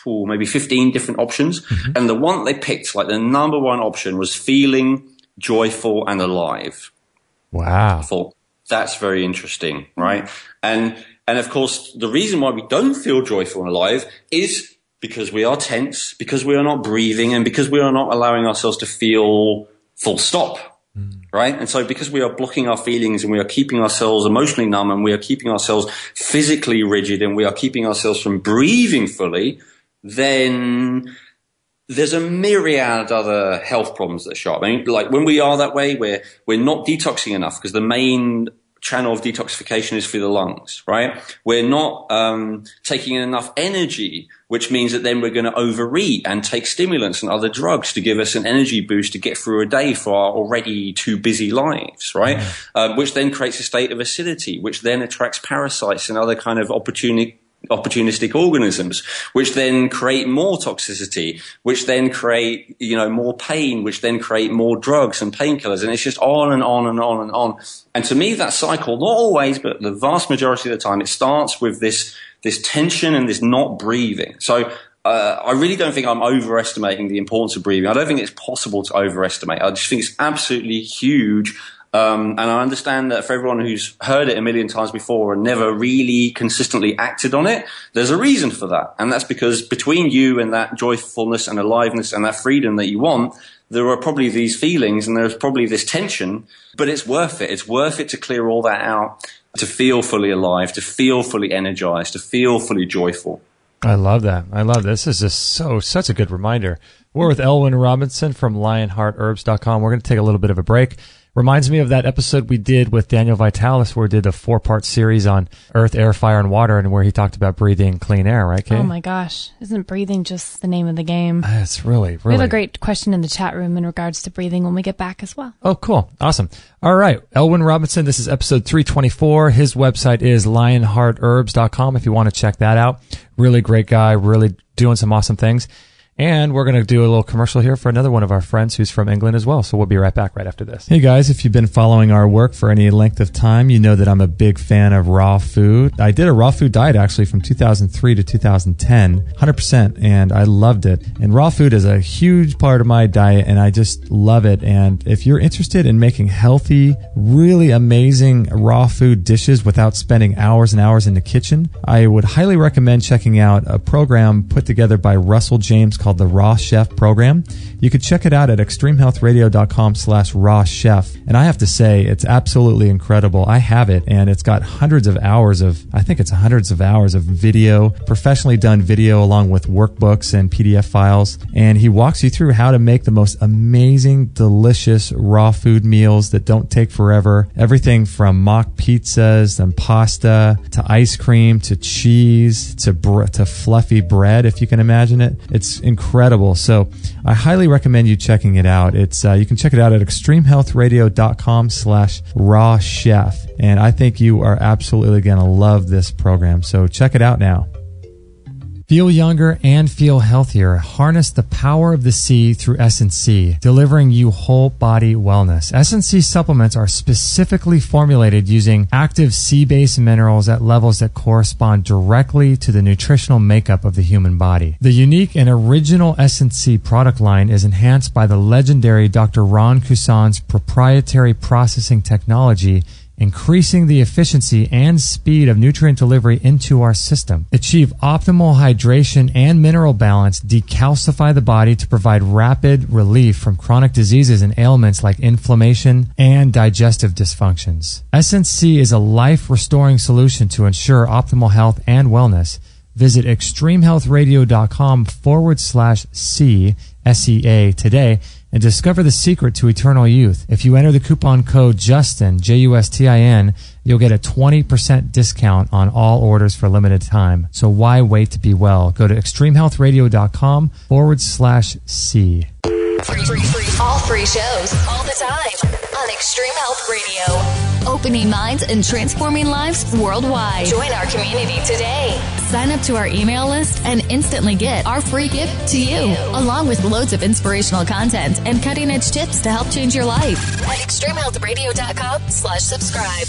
maybe 15 different options, and the one they picked, like the number one option, was feeling joyful and alive. Wow! I thought that's very interesting, right? And of course, the reason why we don't feel joyful and alive is because we are tense, because we are not breathing, and because we are not allowing ourselves to feel full stop, right? And so because we are blocking our feelings and we are keeping ourselves emotionally numb and we are keeping ourselves physically rigid and we are keeping ourselves from breathing fully, then there's a myriad other health problems that show up. I mean, like when we are that way, we're not detoxing enough because the main channel of detoxification is through the lungs, right? We're not taking in enough energy, which means that then we're going to overeat and take stimulants and other drugs to give us an energy boost to get through a day for our already too busy lives, right? Which then creates a state of acidity, which then attracts parasites and other kind of opportunistic organisms, which then create more toxicity, which then create, more pain, which then create more drugs and painkillers. And it's just on and on and on and on. And to me, that cycle, not always, but the vast majority of the time, it starts with this tension and this not breathing. So I really don't think I'm overestimating the importance of breathing. I don't think it's possible to overestimate. I just think it's absolutely huge. And I understand that for everyone who's heard it a million times before and never really consistently acted on it, there's a reason for that. And that's because between you and that joyfulness and aliveness and that freedom that you want, there are probably these feelings and there's probably this tension, but it's worth it. It's worth it to clear all that out, to feel fully alive, to feel fully energized, to feel fully joyful. I love that. This is just such a good reminder. We're with Elwyn Robinson from LionHeartHerbs.com. We're going to take a little bit of a break. Reminds me of that episode we did with Daniel Vitalis where we did a 4-part series on earth, air, fire, and water, and where he talked about breathing clean air, right, Kate? Oh my gosh. Isn't breathing just the name of the game? It's really. We have a great question in the chat room in regards to breathing when we get back as well. Oh, cool. Awesome. All right. Elwyn Robinson, this is episode 324. His website is lionheartherbs.com if you want to check that out. Really great guy, really doing some awesome things. And we're going to do a little commercial here for another one of our friends who's from England as well. So we'll be right back right after this. Hey guys, if you've been following our work for any length of time, you know that I'm a big fan of raw food. I did a raw food diet actually from 2003 to 2010, 100%, and I loved it. And raw food is a huge part of my diet, and I just love it. And if you're interested in making healthy, really amazing raw food dishes without spending hours and hours in the kitchen, I would highly recommend checking out a program put together by Russell James called the Raw Chef Program. You could check it out at extremehealthradio.com/raw chef. And I have to say, it's absolutely incredible. I have it, and it's got hundreds of hours of video, professionally done video along with workbooks and PDF files. And he walks you through how to make the most amazing, delicious raw food meals that don't take forever. Everything from mock pizzas and pasta to ice cream to cheese to fluffy bread, if you can imagine it. It's incredible. So I highly recommend you checking it out. It's you can check it out at extremehealthradio.com/raw chef. And I think you are absolutely going to love this program. So check it out now. Feel younger and feel healthier. Harness the power of the sea through S&C, delivering you whole body wellness. S&C supplements are specifically formulated using active sea-based minerals at levels that correspond directly to the nutritional makeup of the human body. The unique and original S&C product line is enhanced by the legendary Dr. Ron Kusan's proprietary processing technology, increasing the efficiency and speed of nutrient delivery into our system. Achieve optimal hydration and mineral balance, decalcify the body to provide rapid relief from chronic diseases and ailments like inflammation and digestive dysfunctions. S&C is a life-restoring solution to ensure optimal health and wellness. Visit extremehealthradio.com/SEA today and discover the secret to eternal youth. If you enter the coupon code JUSTIN, JUSTIN, you'll get a 20% discount on all orders for a limited time. So why wait to be well? Go to extremehealthradio.com/C. All free shows, all the time on Extreme Health Radio. Opening minds and transforming lives worldwide. Join our community today. Sign up to our email list and instantly get our free gift to you, along with loads of inspirational content and cutting edge tips to help change your life at extremehealthradio.com/subscribe.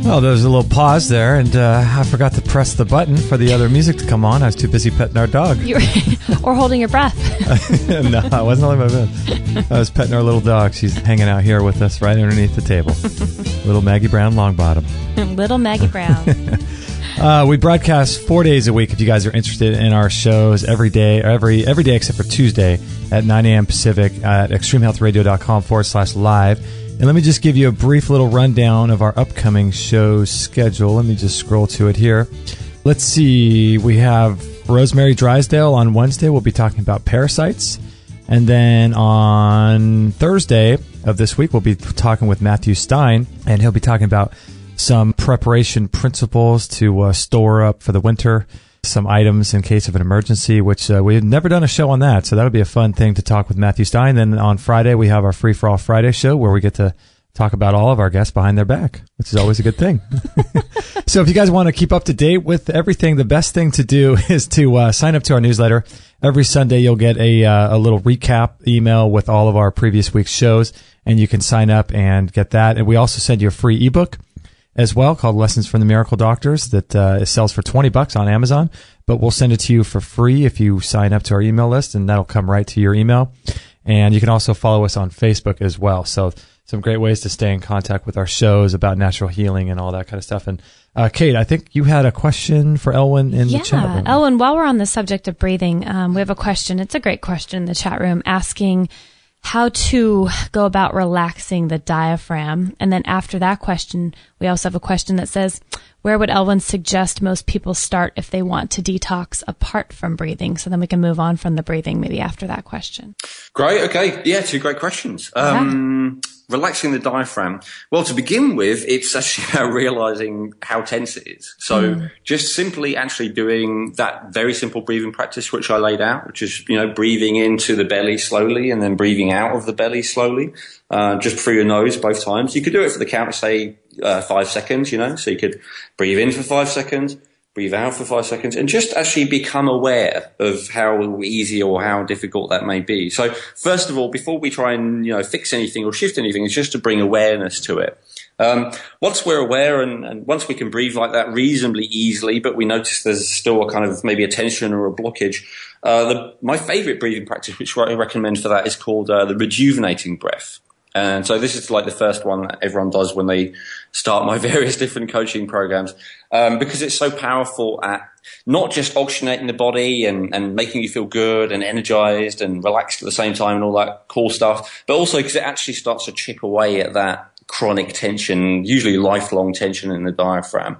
Well, there was a little pause there, and I forgot to press the button for the other music to come on. I was too busy petting our dog. Or holding your breath. No, I wasn't holding my breath. I was petting our little dog. She's hanging out here with us right underneath the table. Little Maggie Brown Longbottom. Little Maggie Brown. We broadcast 4 days a week if you guys are interested in our shows every day except for Tuesday at 9 a.m. Pacific at extremehealthradio.com/live. And let me just give you a brief little rundown of our upcoming show schedule. Let me just scroll to it here. Let's see. We have Rosemary Drysdale on Wednesday. We'll be talking about parasites. And then on Thursday of this week, we'll be talking with Matthew Stein, and he'll be talking about some preparation principles to store up for the winter, some items in case of an emergency, which we had never done a show on that. So that'll be a fun thing to talk with Matthew Stein. Then on Friday, we have our Free for All Friday show where we get to talk about all of our guests behind their back, which is always a good thing. So if you guys want to keep up to date with everything, the best thing to do is to sign up to our newsletter. Every Sunday, you'll get a little recap email with all of our previous week's shows, and you can sign up and get that. And we also send you a free ebook as well called Lessons from the Miracle Doctors that it sells for $20 on Amazon, but we'll send it to you for free if you sign up to our email list, and that'll come right to your email. And you can also follow us on Facebook as well. So some great ways to stay in contact with our shows about natural healing and all that kind of stuff. And Kate, I think you had a question for Elwyn in the chat room. Elwyn, while we're on the subject of breathing, we have a question. It's a great question in the chat room asking how to go about relaxing the diaphragm. And then after that question, we also have a question that says, where would Elwyn suggest most people start if they want to detox apart from breathing? So then we can move on from the breathing maybe after that question. Great. Okay. Yeah, two great questions. Relaxing the diaphragm. Well, to begin with, it's actually about realizing how tense it is. So just simply actually doing that very simple breathing practice, which I laid out, which is, breathing into the belly slowly and then breathing out of the belly slowly, just through your nose both times. You could do it for the count of, say, 5 seconds, so you could breathe in for 5 seconds, breathe out for 5 seconds, and just actually become aware of how easy or how difficult that may be. So first of all, before we try and, fix anything or shift anything, it's just to bring awareness to it. Once we're aware and once we can breathe like that reasonably easily, but we notice there's still a kind of maybe a tension or a blockage, my favorite breathing practice, which I recommend for that, is called the rejuvenating breath. And so this is like the first one that everyone does when they start my various different coaching programs, because it's so powerful at not just oxygenating the body and making you feel good and energized and relaxed at the same time and all that cool stuff, but also because it actually starts to chip away at that chronic tension, usually lifelong tension in the diaphragm.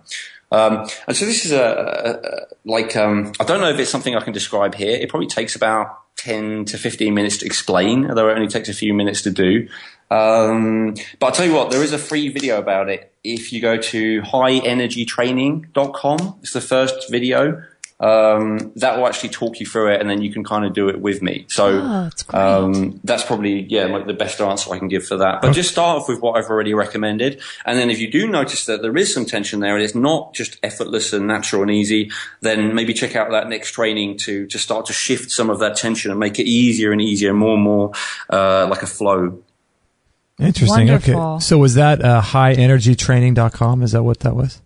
And so this is I don't know if it's something I can describe here. It probably takes about 10 to 15 minutes to explain, although it only takes a few minutes to do. But I'll tell you what, there is a free video about it. If you go to highenergytraining.com, it's the first video. That will actually talk you through it, and then you can kind of do it with me. So that's great. That's probably like the best answer I can give for that. But just start off with what I've already recommended, and then if you do notice that there is some tension there and it's not just effortless and natural and easy, then maybe check out that next training to start to shift some of that tension and make it easier and easier, more and more like a flow. Interesting. Wonderful. Okay. So was that highenergytraining.com? Is that what that was?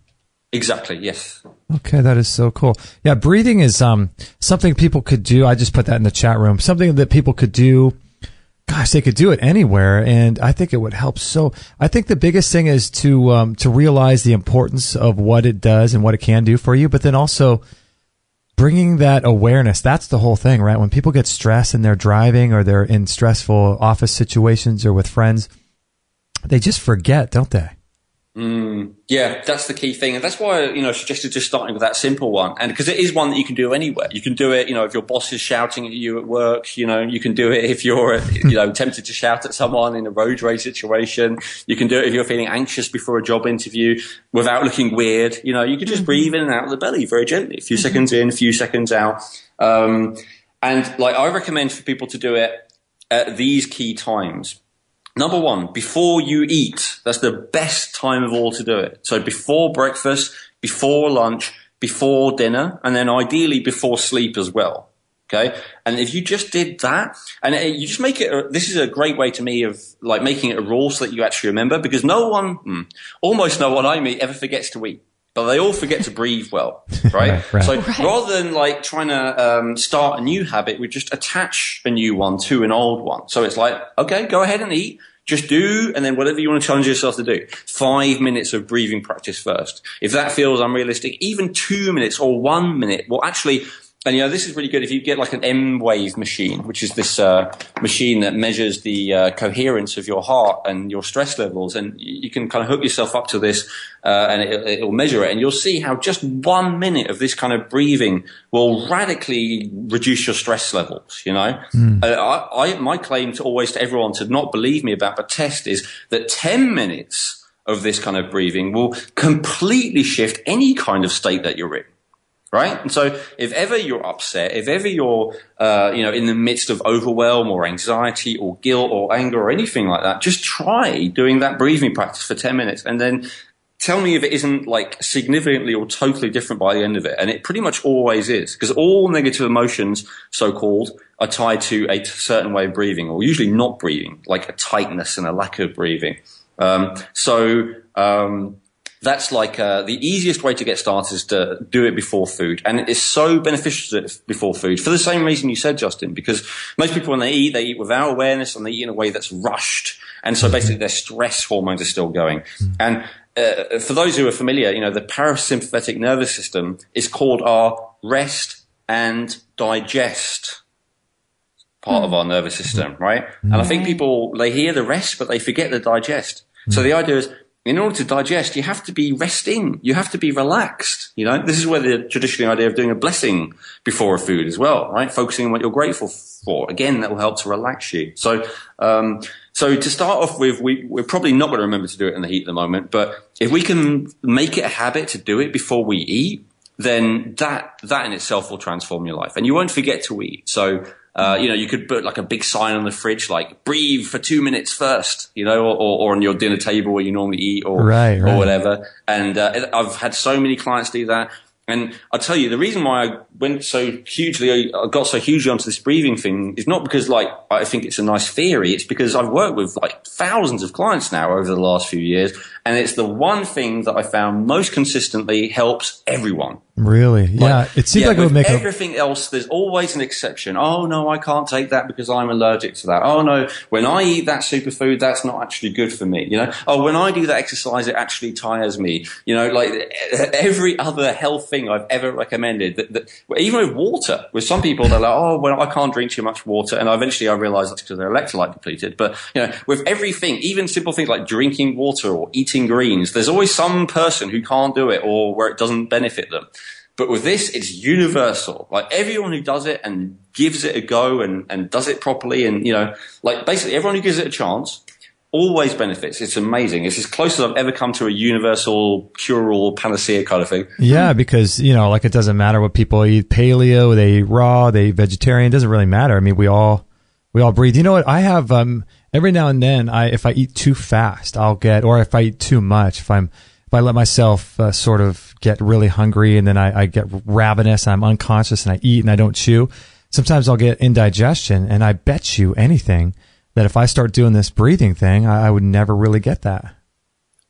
Exactly. Yes. Okay, that is so cool. Yeah, breathing is something people could do. I just put that in the chat room. Something that people could do. Gosh, they could do it anywhere, and I think it would help. So I think the biggest thing is to realize the importance of what it does and what it can do for you, but then also bringing that awareness. That's the whole thing, right? When people get stressed and they're driving or they're in stressful office situations or with friends, they just forget, don't they? Yeah, that's the key thing. And that's why, I suggested just starting with that simple one. And because it is one that you can do anywhere. You can do it, if your boss is shouting at you at work, you can do it if you're, tempted to shout at someone in a road rage situation. You can do it if you're feeling anxious before a job interview without looking weird. You can just breathe in and out of the belly very gently. A few seconds in, a few seconds out. And I recommend for people to do it at these key times. Number one, before you eat. That's the best time of all to do it. So before breakfast, before lunch, before dinner, and then ideally before sleep as well. Okay? And if you just did that, and you just make it, this is a great way to me of making it a rule so that you actually remember, because almost no one I meet ever forgets to eat. But they all forget to breathe well, right? Right. So rather than trying to start a new habit, we just attach a new one to an old one. So it's okay, go ahead and eat. Just do, and then whatever you want to challenge yourself to do. 5 minutes of breathing practice first. If that feels unrealistic, even 2 minutes or 1 minute. Well, actually, and this is really good if you get an M-Wave machine, which is this machine that measures the coherence of your heart and your stress levels, and you can kind of hook yourself up to this, and it'll measure it, and you'll see how just 1 minute of this kind of breathing will radically reduce your stress levels. My claim to everyone to not believe me about, but test, is that 10 minutes of this kind of breathing will completely shift any kind of state that you're in. Right? And so if ever you're upset, if ever you're, in the midst of overwhelm or anxiety or guilt or anger or anything like that, just try doing that breathing practice for 10 minutes and then tell me if it isn't significantly or totally different by the end of it. And it pretty much always is, because all negative emotions, so-called, are tied to a certain way of breathing, or usually not breathing, like a tightness and a lack of breathing. That's the easiest way to get started is to do it before food. And it is so beneficial to do it before food for the same reason you said, Justin, because most people when they eat without awareness and they eat in a way that's rushed. And so basically their stress hormones are still going. And for those who are familiar, the parasympathetic nervous system is called our rest and digest part of our nervous system, right? And I think people, they hear the rest, but they forget the digest. So the idea is, in order to digest, you have to be resting. You have to be relaxed. You know, this is where the traditional idea of doing a blessing before a food as well, right? Focusing on what you're grateful for. Again, that will help to relax you. So to start off with, we're probably not going to remember to do it in the heat at the moment, but if we can make it a habit to do it before we eat, then that in itself will transform your life. And you won't forget to eat. So, you could put like a big sign on the fridge, like breathe for 2 minutes first, or on your dinner table where you normally eat or whatever. And, I've had so many clients do that. And I'll tell you, the reason why I got so hugely onto this breathing thing is not because I think it's a nice theory. It's because I've worked with thousands of clients now over the last few years. And it's the one thing that I found most consistently helps everyone. Really? Yeah. It seems like it would make everything else, there's always an exception. Oh, no, I can't take that because I'm allergic to that. Oh, no, when I eat that superfood, that's not actually good for me. Oh, when I do that exercise, it actually tires me. Every other health thing I've ever recommended, even with water, with some people, they're like, oh, well, I can't drink too much water. And eventually I realized that's because they're electrolyte depleted. But, with everything, even simple things like drinking water or eating greens, there's always some person who can't do it or where it doesn't benefit them. But with this, it's universal. Everyone who does it and gives it a go and does it properly and, basically everyone who gives it a chance always benefits. It's amazing. It's as close as I've ever come to a universal cure-all panacea kind of thing. Yeah, because, it doesn't matter what people eat. Paleo, they eat raw, they eat vegetarian. It doesn't really matter. I mean, we all breathe. You know what? I have, every now and then, if I eat too fast, or if I eat too much, if I let myself sort of get really hungry and then I get ravenous and I'm unconscious and I eat and I don't chew, sometimes I'll get indigestion. And I bet you anything that if I start doing this breathing thing, I would never really get that.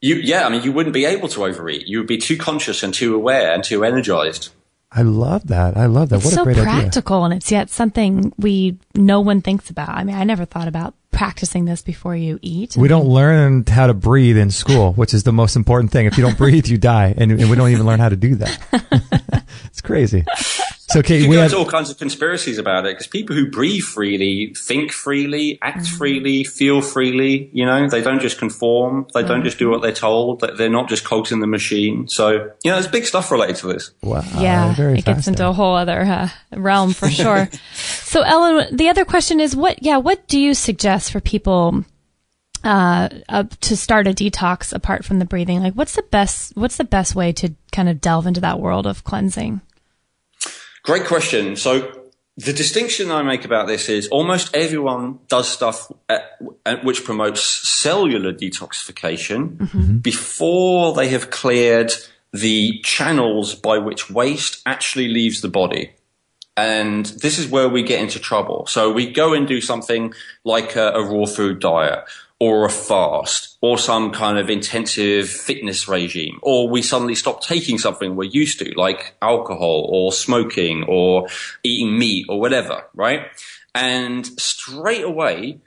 You wouldn't be able to overeat. You would be too conscious and too aware and too energized. I love that. What a great idea. It's so practical, and it's yet something no one thinks about. I mean, I never thought about practicing this before you eat. We don't learn how to breathe in school, which is the most important thing. If you don't breathe, you die, and we don't even learn how to do that. It's crazy. So, Kate, we have all kinds of conspiracies about it because people who breathe freely, think freely, act freely, feel freely. They don't just conform. They don't just do what they're told. They're not just cogs in the machine. So, there's big stuff related to this. Wow. Yeah, it gets into a whole other realm for sure. So, Ellen, the other question is, what do you suggest for people to start a detox apart from the breathing? What's the best way to kind of delve into that world of cleansing? Great question. So the distinction I make about this is almost everyone does stuff which promotes cellular detoxification before they have cleared the channels by which waste actually leaves the body. And this is where we get into trouble. So we go and do something like a raw food diet or a fast or some kind of intensive fitness regime, or we suddenly stop taking something we're used to, like alcohol or smoking or eating meat or whatever, right? And straight away,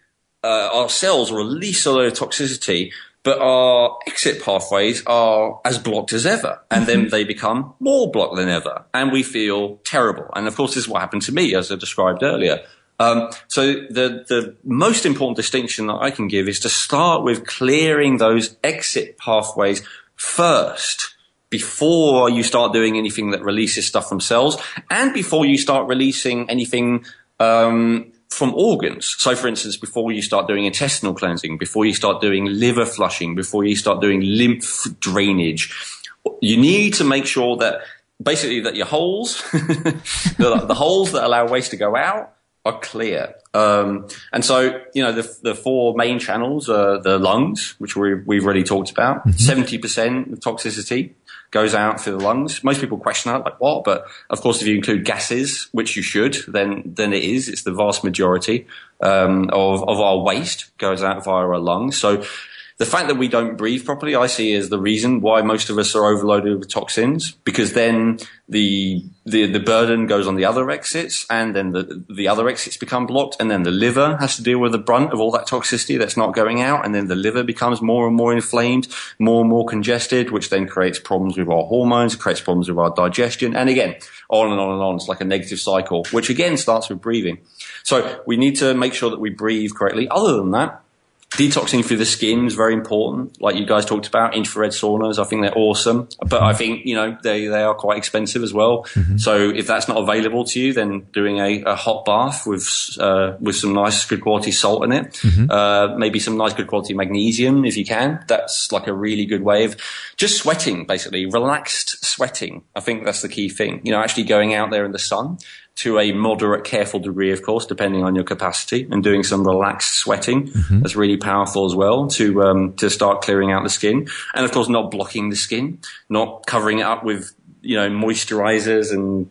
our cells release a load of toxicity, but our exit pathways are as blocked as ever. And then they become more blocked than ever. And we feel terrible. And of course, this is what happened to me, as I described earlier. So the most important distinction that I can give is to start with clearing those exit pathways first before you start doing anything that releases stuff from cells and before you start releasing anything from organs. So, for instance, before you start doing intestinal cleansing, before you start doing liver flushing, before you start doing lymph drainage, you need to make sure that basically that your holes, the holes that allow waste to go out, are clear. And so, the four main channels are the lungs, which we've already talked about. 70% of toxicity goes out through the lungs. Most people question that, like, what? But of course, if you include gases, which you should, then it is. It's the vast majority of our waste goes out via our lungs. So the fact that we don't breathe properly, I see as the reason why most of us are overloaded with toxins, because then the burden goes on the other exits, and then the other exits become blocked, and then the liver has to deal with the brunt of all that toxicity that's not going out, and then the liver becomes more and more inflamed, more and more congested, which then creates problems with our hormones, creates problems with our digestion, and again, on and on and on. It's like a negative cycle, which again starts with breathing. So we need to make sure that we breathe correctly. Other than that, detoxing through the skin is very important. Like you guys talked about, infrared saunas, I think they're awesome. But I think, they are quite expensive as well. Mm-hmm. So if that's not available to you, then doing a hot bath with some nice good quality salt in it, maybe some nice good quality magnesium if you can. That's like a really good way of just sweating, basically, relaxed sweating. I think that's the key thing. Actually going out there in the sun, to a moderate, careful degree, of course, depending on your capacity, and doing some relaxed sweating. Mm-hmm. That's really powerful as well to start clearing out the skin. And of course, not blocking the skin, not covering it up with, moisturizers and,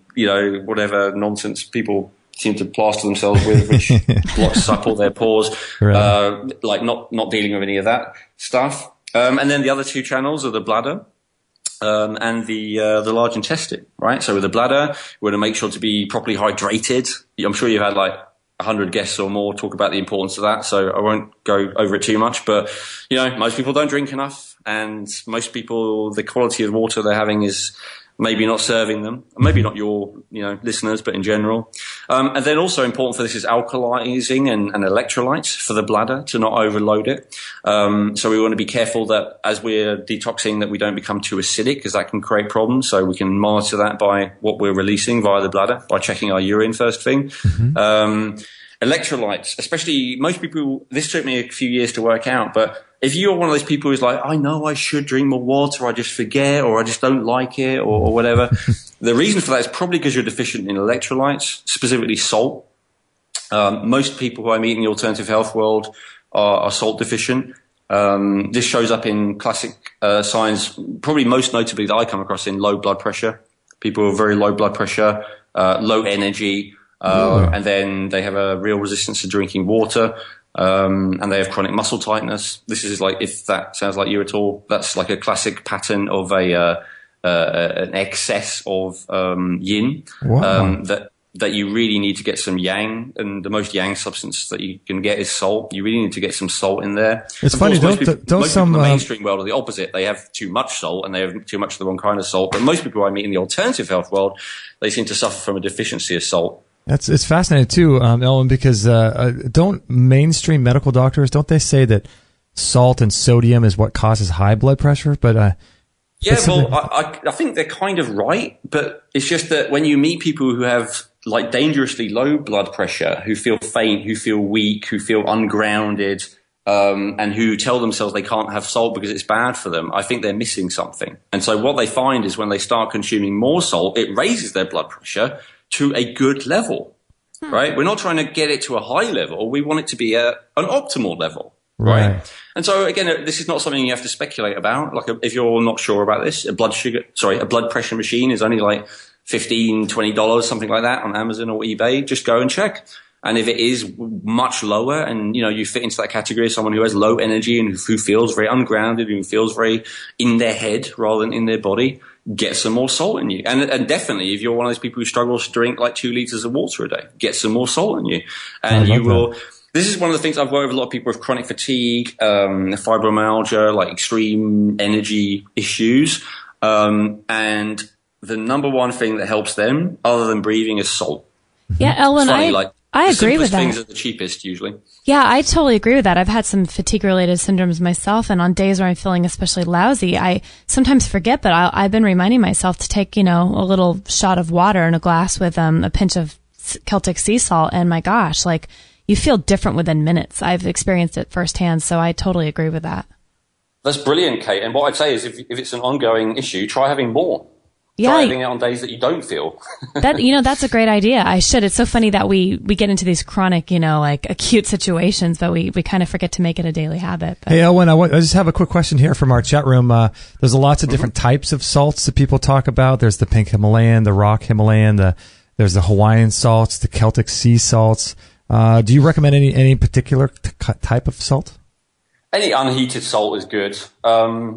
whatever nonsense people seem to plaster themselves with, which blocks up all their pores. Right. Not dealing with any of that stuff. And then the other two channels are the bladder. And the large intestine, right? So with the bladder, we want to make sure to be properly hydrated. I'm sure you've had 100 guests or more talk about the importance of that, so I won't go over it too much. But, most people don't drink enough, and most people, the quality of water they're having is maybe not serving them. Maybe not your, listeners, but in general. And then also important for this is alkalizing and electrolytes for the bladder to not overload it. So we want to be careful that as we're detoxing that we don't become too acidic, because that can create problems. So we can monitor that by what we're releasing via the bladder, by checking our urine first thing. Mm-hmm. Electrolytes, especially most people, this took me a few years to work out, but if you're one of those people who's like, I know I should drink more water, I just forget, or I just don't like it, or whatever, the reason for that is probably because you're deficient in electrolytes, specifically salt. Most people who I meet in the alternative health world are salt deficient. This shows up in classic signs, probably most notably that I come across in low blood pressure. People with very low blood pressure, low energy, and then they have a real resistance to drinking water. And they have chronic muscle tightness. This is if that sounds like you at all, that's like a classic pattern of an excess of yin. Wow. That you really need to get some yang, and the most yang substance that you can get is salt. You really need to get some salt in there. It's funny, most people in the mainstream world are the opposite. They have too much salt, and they have too much of the wrong kind of salt. But most people I meet in the alternative health world, they seem to suffer from a deficiency of salt. It's fascinating too, Elwin, because don't mainstream medical doctors, don't they say that salt and sodium is what causes high blood pressure? But I think they're kind of right, but it's just that when you meet people who have dangerously low blood pressure, who feel faint, who feel weak, who feel ungrounded, and who tell themselves they can't have salt because it's bad for them, I think they're missing something. And so what they find is when they start consuming more salt, it raises their blood pressure to a good level, right? We're not trying to get it to a high level. We want it to be an optimal level, right? And so again, this is not something you have to speculate about. If you're not sure about this, a blood pressure machine is only $15, $20, something like that on Amazon or eBay. Just go and check. And if it is much lower and, you fit into that category of someone who has low energy and who feels very ungrounded, who feels very in their head rather than in their body, get some more salt in you. And definitely, if you're one of those people who struggles to drink 2 liters of water a day, get some more salt in you. And you will. This is one of the things I've worked with a lot of people with chronic fatigue, fibromyalgia, extreme energy issues. And the number one thing that helps them, other than breathing, is salt. Yeah, Elwin, I agree with that. Things are the cheapest usually. Yeah, I totally agree with that. I've had some fatigue-related syndromes myself, and on days where I'm feeling especially lousy, I sometimes forget, but I've been reminding myself to take, a little shot of water in a glass with a pinch of Celtic sea salt, and my gosh, you feel different within minutes. I've experienced it firsthand, so I totally agree with that. That's brilliant, Kate. And what I'd say is if it's an ongoing issue, try having more. Yeah, try having it on days that you don't feel. That's a great idea. I should. It's so funny that we get into these chronic, acute situations, but we kind of forget to make it a daily habit. But. Hey, Elwin, I just have a quick question here from our chat room. There's lots of different types of salts that people talk about. There's the pink Himalayan, the rock Himalayan, there's the Hawaiian salts, the Celtic sea salts. Do you recommend any particular type of salt? Any unheated salt is good.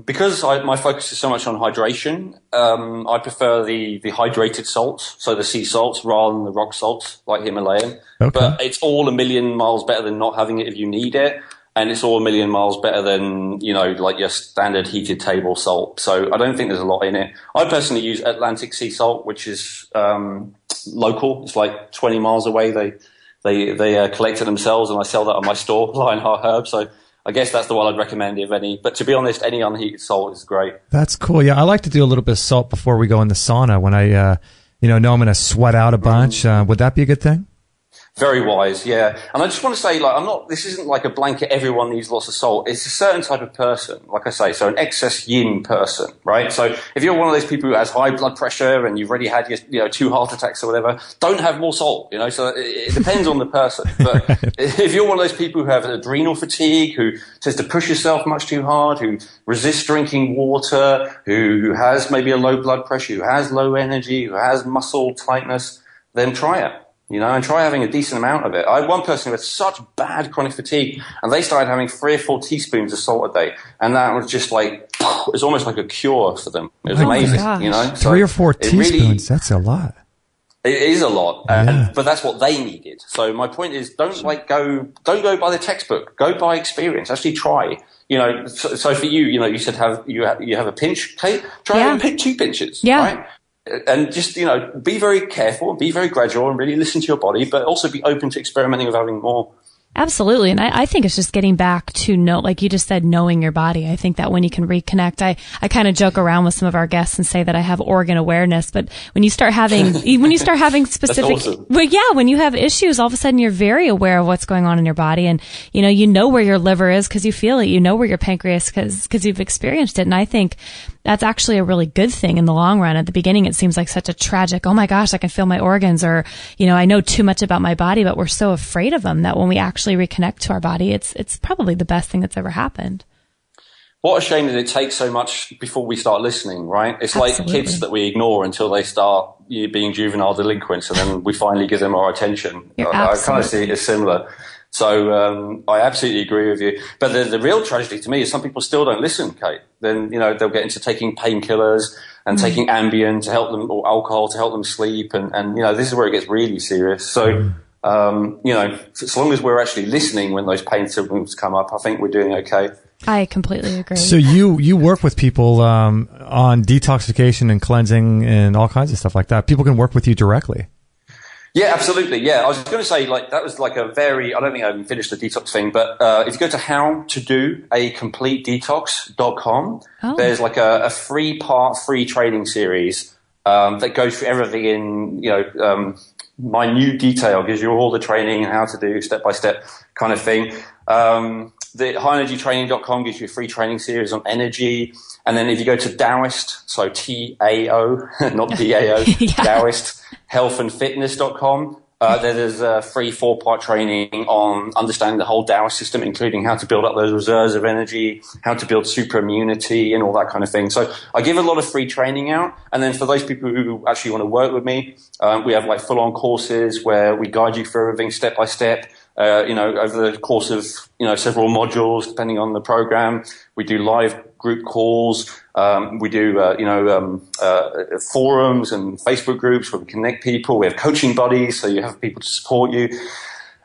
Because my focus is so much on hydration, I prefer the hydrated salts, so the sea salts rather than the rock salts like Himalayan. Okay. But it's all a million miles better than not having it if you need it. And it's all a million miles better than, like your standard heated table salt. So I don't think there's a lot in it. I personally use Atlantic sea salt, which is local. It's like 20 miles away. They collect it themselves, and I sell that on my store, Lionheart Herbs. So I guess that's the one I'd recommend, if any. But to be honest, any unheated salt is great. That's cool. Yeah, I like to do a little bit of salt before we go in the sauna when I, know I'm going to sweat out a bunch. Would that be a good thing? Very wise, yeah. And I just want to say, this isn't like a blanket, everyone needs lots of salt. It's a certain type of person, like I say, so an excess yin person, right? So if you're one of those people who has high blood pressure and you've already had your 2 heart attacks or whatever, don't have more salt, so it depends on the person. But if you're one of those people who have adrenal fatigue, who tends to push yourself much too hard, who resists drinking water, who has maybe a low blood pressure, who has low energy, who has muscle tightness, then try it. And try having a decent amount of it. I had one person who had such bad chronic fatigue, and they started having 3 or 4 teaspoons of salt a day, and that was just it was almost like a cure for them. It was amazing, So 3 or 4 teaspoons, that's a lot. It is a lot, but that's what they needed. So my point is, don't go by the textbook. Go by experience. Actually try. So for you, you said you have a pinch, Kate. Try and pick 2 pinches. Yeah. Right? And just, be very careful and be very gradual and really listen to your body, but also be open to experimenting with having more. Absolutely. And I think it's just getting back to like you just said, knowing your body. I think that when you can reconnect, I kind of joke around with some of our guests and say that I have organ awareness, but when you start having specific, awesome. well, yeah, when you have issues, all of a sudden you're very aware of what's going on in your body. And, you know where your liver is because you feel it. You know where your pancreas because you've experienced it. And I think that's actually a really good thing in the long run. At the beginning, it seems like such a tragic, oh my gosh, I can feel my organs, or, I know too much about my body, but we're so afraid of them that when we actually reconnect to our body, it's probably the best thing that's ever happened. What a shame that it takes so much before we start listening, right? It's Absolutely. like kids that we ignore until they start being juvenile delinquents, and then we finally give them our attention. I kind of see it as similar. So I absolutely agree with you. But the real tragedy to me is some people still don't listen, Kate. Then, they'll get into taking painkillers and taking Ambien to help them, or alcohol to help them sleep. And this is where it gets really serious. So, as long as we're actually listening when those pain symptoms come up, I think we're doing okay. I completely agree. So you work with people on detoxification and cleansing and all kinds of stuff like that. People can work with you directly. Yeah, absolutely. Yeah, I was going to say, that was I don't think I even finished the detox thing, but if you go to howtodoacompletedetox.com, there's a 3-part free training series that goes through everything in, minute detail, gives you all the training and how to do step-by-step kind of thing. The highenergytraining.com gives you a free training series on energy. And then if you go to Taoist, so T-A-O, not D-A-O, Taoist, healthandfitness.com, there's a free 4-part training on understanding the whole Taoist system, including how to build up those reserves of energy, how to build super immunity and all that kind of thing. So I give a lot of free training out. And then for those people who actually want to work with me, we have full-on courses where we guide you through everything step by step. Over the course of, several modules, depending on the program. We do live group calls. We do, forums and Facebook groups where we connect people. We have coaching buddies, so you have people to support you.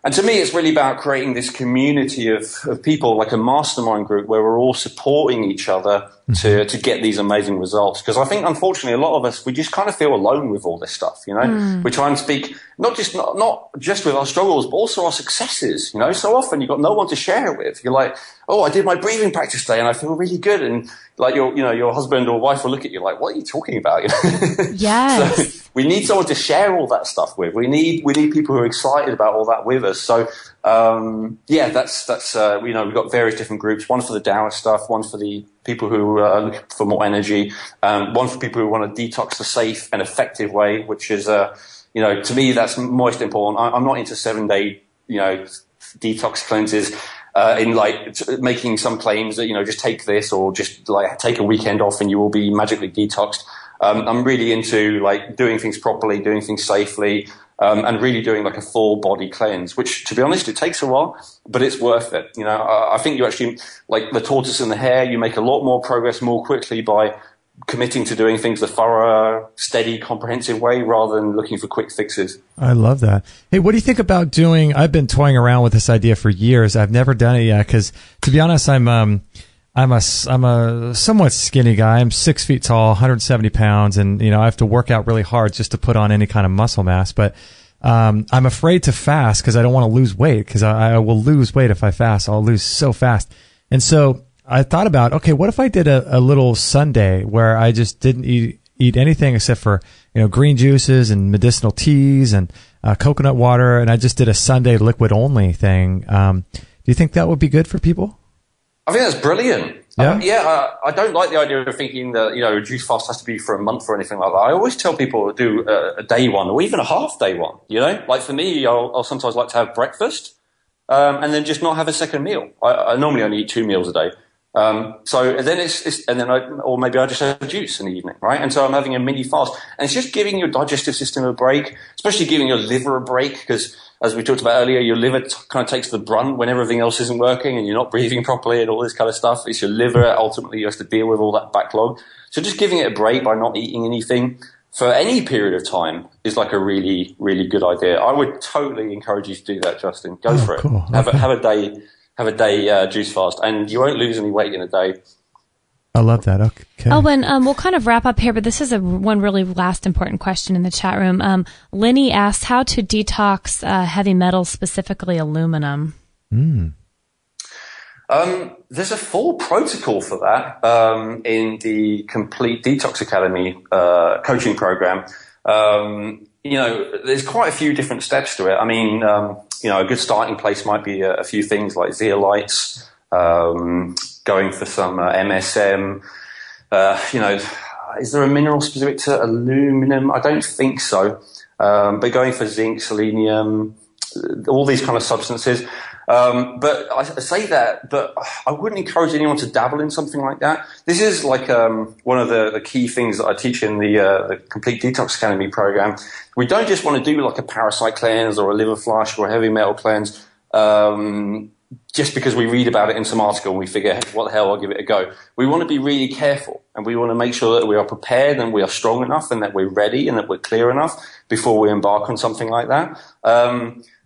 And to me, it's really about creating this community of people, like a mastermind group where we're all supporting each other to get these amazing results. Because I think, unfortunately, a lot of us, we just kind of feel alone with all this stuff, We try and speak not just with our struggles, but also our successes, So often you've got no one to share it with. You're like, oh, I did my breathing practice today and I feel really good. And your husband or wife will look at you like, what are you talking about? Yes. So we need someone to share all that stuff with. We need people who are excited about all that with us. So, that's we've got various different groups, one for the Taoist stuff, one for the people who are looking for more energy, one for people who want to detox the safe and effective way, which is, to me, that's most important. I'm not into 7-day, detox cleanses, in making some claims that, just take this or just take a weekend off and you will be magically detoxed. I'm really into like doing things properly, doing things safely, and really doing like a full body cleanse, which, to be honest, it takes a while, but it's worth it. You know, I think you actually, like the tortoise and the hare, you make a lot more progress more quickly by committing to doing things the thorough, steady, comprehensive way rather than looking for quick fixes. I love that. Hey, what do you think about doing, I've been toying around with this idea for years. I've never done it yet because, to be honest, I'm a somewhat skinny guy. I'm 6 feet tall, 170 pounds, and I have to work out really hard just to put on any kind of muscle mass. But I'm afraid to fast because I don't want to lose weight, because I will lose weight if I fast. I'll lose so fast. And so I thought about, okay, what if I did a little Sunday where I just didn't eat anything except for green juices and medicinal teas and coconut water, and I just did a Sunday liquid only thing. Do you think that would be good for people? I think that's brilliant. Yeah? I don't like the idea of thinking that, a juice fast has to be for a month or anything like that. I always tell people to do a day one or even a half day one, Like for me, I'll sometimes like to have breakfast and then just not have a second meal. I normally only eat 2 meals a day. So then or maybe I just have juice in the evening, right? And so I'm having a mini fast, and it's just giving your digestive system a break, especially giving your liver a break, because as we talked about earlier, your liver kind of takes the brunt when everything else isn't working and you're not breathing properly and all this kind of stuff. It's your liver ultimately who has to deal with all that backlog. So just giving it a break by not eating anything for any period of time is like a really, really good idea. I would totally encourage you to do that, Justin. Go for it. Cool. Have a day juice fast, and you won't lose any weight in a day. I love that. Okay. Elwin, we'll kind of wrap up here, but this is one really last important question in the chat room. Lenny asks how to detox heavy metals, specifically aluminum. There's a full protocol for that in the Complete Detox Academy coaching program. There's quite a few different steps to it. I mean, a good starting place might be a few things like zeolites, going for some MSM. Is there a mineral specific to aluminum? I don't think so. But going for zinc, selenium, all these kind of substances. But I say that, but I wouldn't encourage anyone to dabble in something like that. This is like one of the key things that I teach in the Complete Detox Academy program. We don't just want to do like a parasite cleanse or a liver flush or a heavy metal cleanse just because we read about it in some article and we figure, what the hell, I'll give it a go. We want to be really careful, and we want to make sure that we are prepared and we are strong enough and that we're ready and that we're clear enough before we embark on something like that.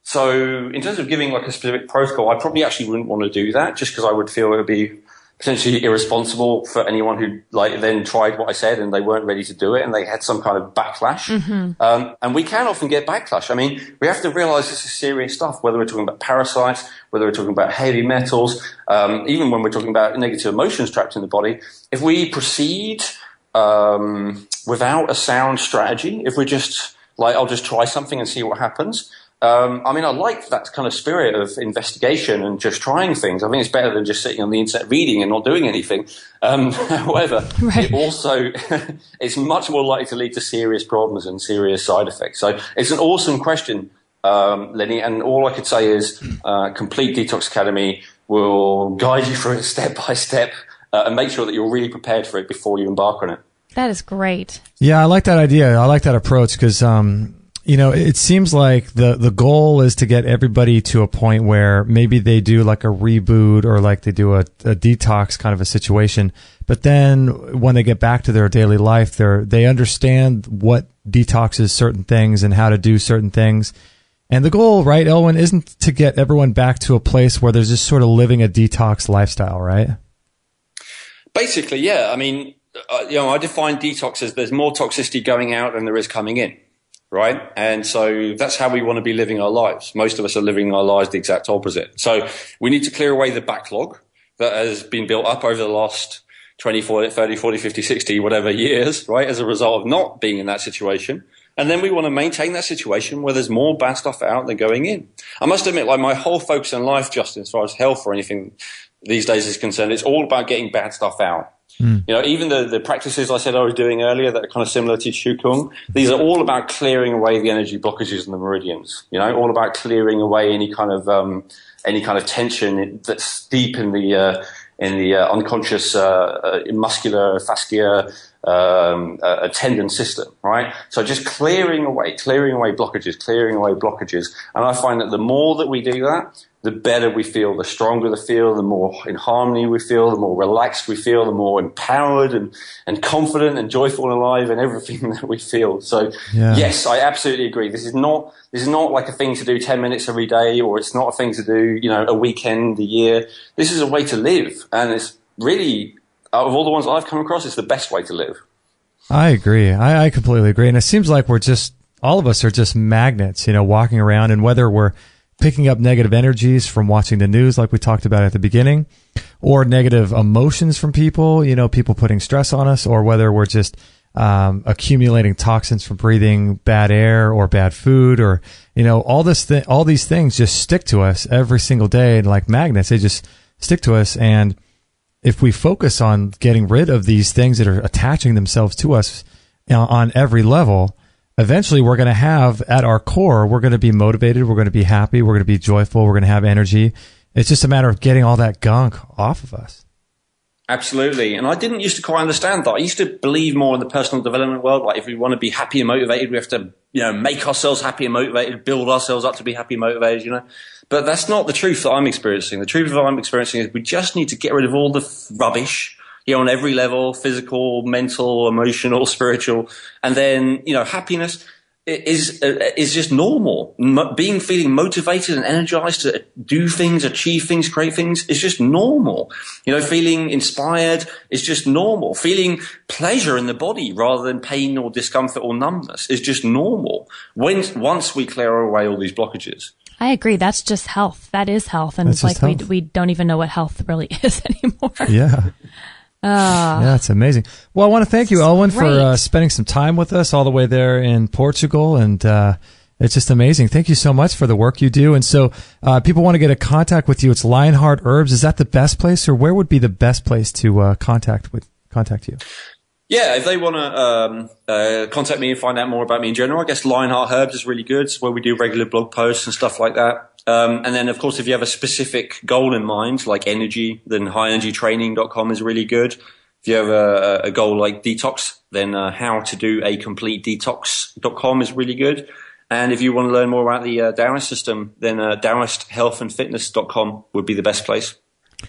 So in terms of giving like a specific protocol, I probably actually wouldn't want to do that, just because I would feel it would be potentially irresponsible for anyone who then tried what I said and they weren't ready to do it and they had some kind of backlash. Mm-hmm. And we can often get backlash. I mean, we have to realize this is serious stuff, whether we're talking about parasites, whether we're talking about heavy metals, even when we're talking about negative emotions trapped in the body. If we proceed without a sound strategy, if we're just like, I'll just try something and see what happens, I like that kind of spirit of investigation and just trying things. I think it's better than just sitting on the internet reading and not doing anything. However, It also, it's much more likely to lead to serious problems and serious side effects. So it's an awesome question, Lenny, and all I could say is Complete Detox Academy will guide you through it step by step and make sure that you're really prepared for it before you embark on it. That is great. Yeah, I like that idea. I like that approach because it seems like the goal is to get everybody to a point where maybe they do like a reboot or like they do a detox kind of a situation. But then when they get back to their daily life, they understand what detoxes certain things and how to do certain things. And the goal, right, Elwin, isn't to get everyone back to a place where they're just sort of living a detox lifestyle, right? Basically, yeah. I mean, I define detox as there's more toxicity going out than there is coming in. Right? And so that's how we want to be living our lives. Most of us are living our lives the exact opposite. So we need to clear away the backlog that has been built up over the last 20, 40, 30, 40, 50, 60, whatever years, right? As a result of not being in that situation. And then we want to maintain that situation where there's more bad stuff out than going in. I must admit, like my whole focus in life, Justin, as far as health or anything these days is concerned, it's all about getting bad stuff out. Even the practices I said I was doing earlier that are kind of similar to Qigong, these are all about clearing away the energy blockages in the meridians. All about clearing away any kind of tension that's deep in the unconscious muscular fascia a tendon system, right? So just clearing away blockages. And I find that the more that we do that, the better we feel, the stronger the feel, the more in harmony we feel, the more relaxed we feel, the more empowered and confident and joyful and alive and everything that we feel. So yes, I absolutely agree. This is not like a thing to do 10 minutes every day, or it's not a thing to do, a weekend, a year. This is a way to live. And it's really, out of all the ones I've come across, it's the best way to live. I agree. I completely agree. And it seems like all of us are just magnets, walking around, and whether we're picking up negative energies from watching the news like we talked about at the beginning, or negative emotions from people, people putting stress on us, or whether we're just accumulating toxins from breathing bad air or bad food, or all these things just stick to us every single day, and like magnets, they just stick to us. And if we focus on getting rid of these things that are attaching themselves to us on every level, eventually we're going to have, at our core, we're going to be motivated, we're going to be happy, we're going to be joyful, we're going to have energy. It's just a matter of getting all that gunk off of us. Absolutely. And I didn't used to quite understand that. I used to believe more in the personal development world. Like, if we want to be happy and motivated, we have to, make ourselves happy and motivated, build ourselves up to be happy and motivated, But that's not the truth that I'm experiencing. The truth that I'm experiencing is we just need to get rid of all the rubbish, on every level, physical, mental, emotional, spiritual. And then, happiness is just normal. Feeling motivated and energized to do things, achieve things, create things is just normal. Feeling inspired is just normal. Feeling pleasure in the body rather than pain or discomfort or numbness is just normal. Once we clear away all these blockages. I agree. That's just health. That is health. And it's like health. We don't even know what health really is anymore. Yeah. Yeah, it's amazing. Well, I want to thank you, Elwyn, for spending some time with us all the way there in Portugal. And it's just amazing. Thank you so much for the work you do. And so people want to get in contact with you. It's Lionheart Herbs. Is that the best place, or where would be the best place to contact you? Yeah, if they want to contact me and find out more about me in general, I guess Lionheart Herbs is really good. It's where we do regular blog posts and stuff like that. And then, of course, if you have a specific goal in mind, like energy, then highenergytraining.com is really good. If you have a goal like detox, then howtodoacompletedetox.com is really good. And if you want to learn more about the Taoist system, then taoisthealthandfitness.com would be the best place.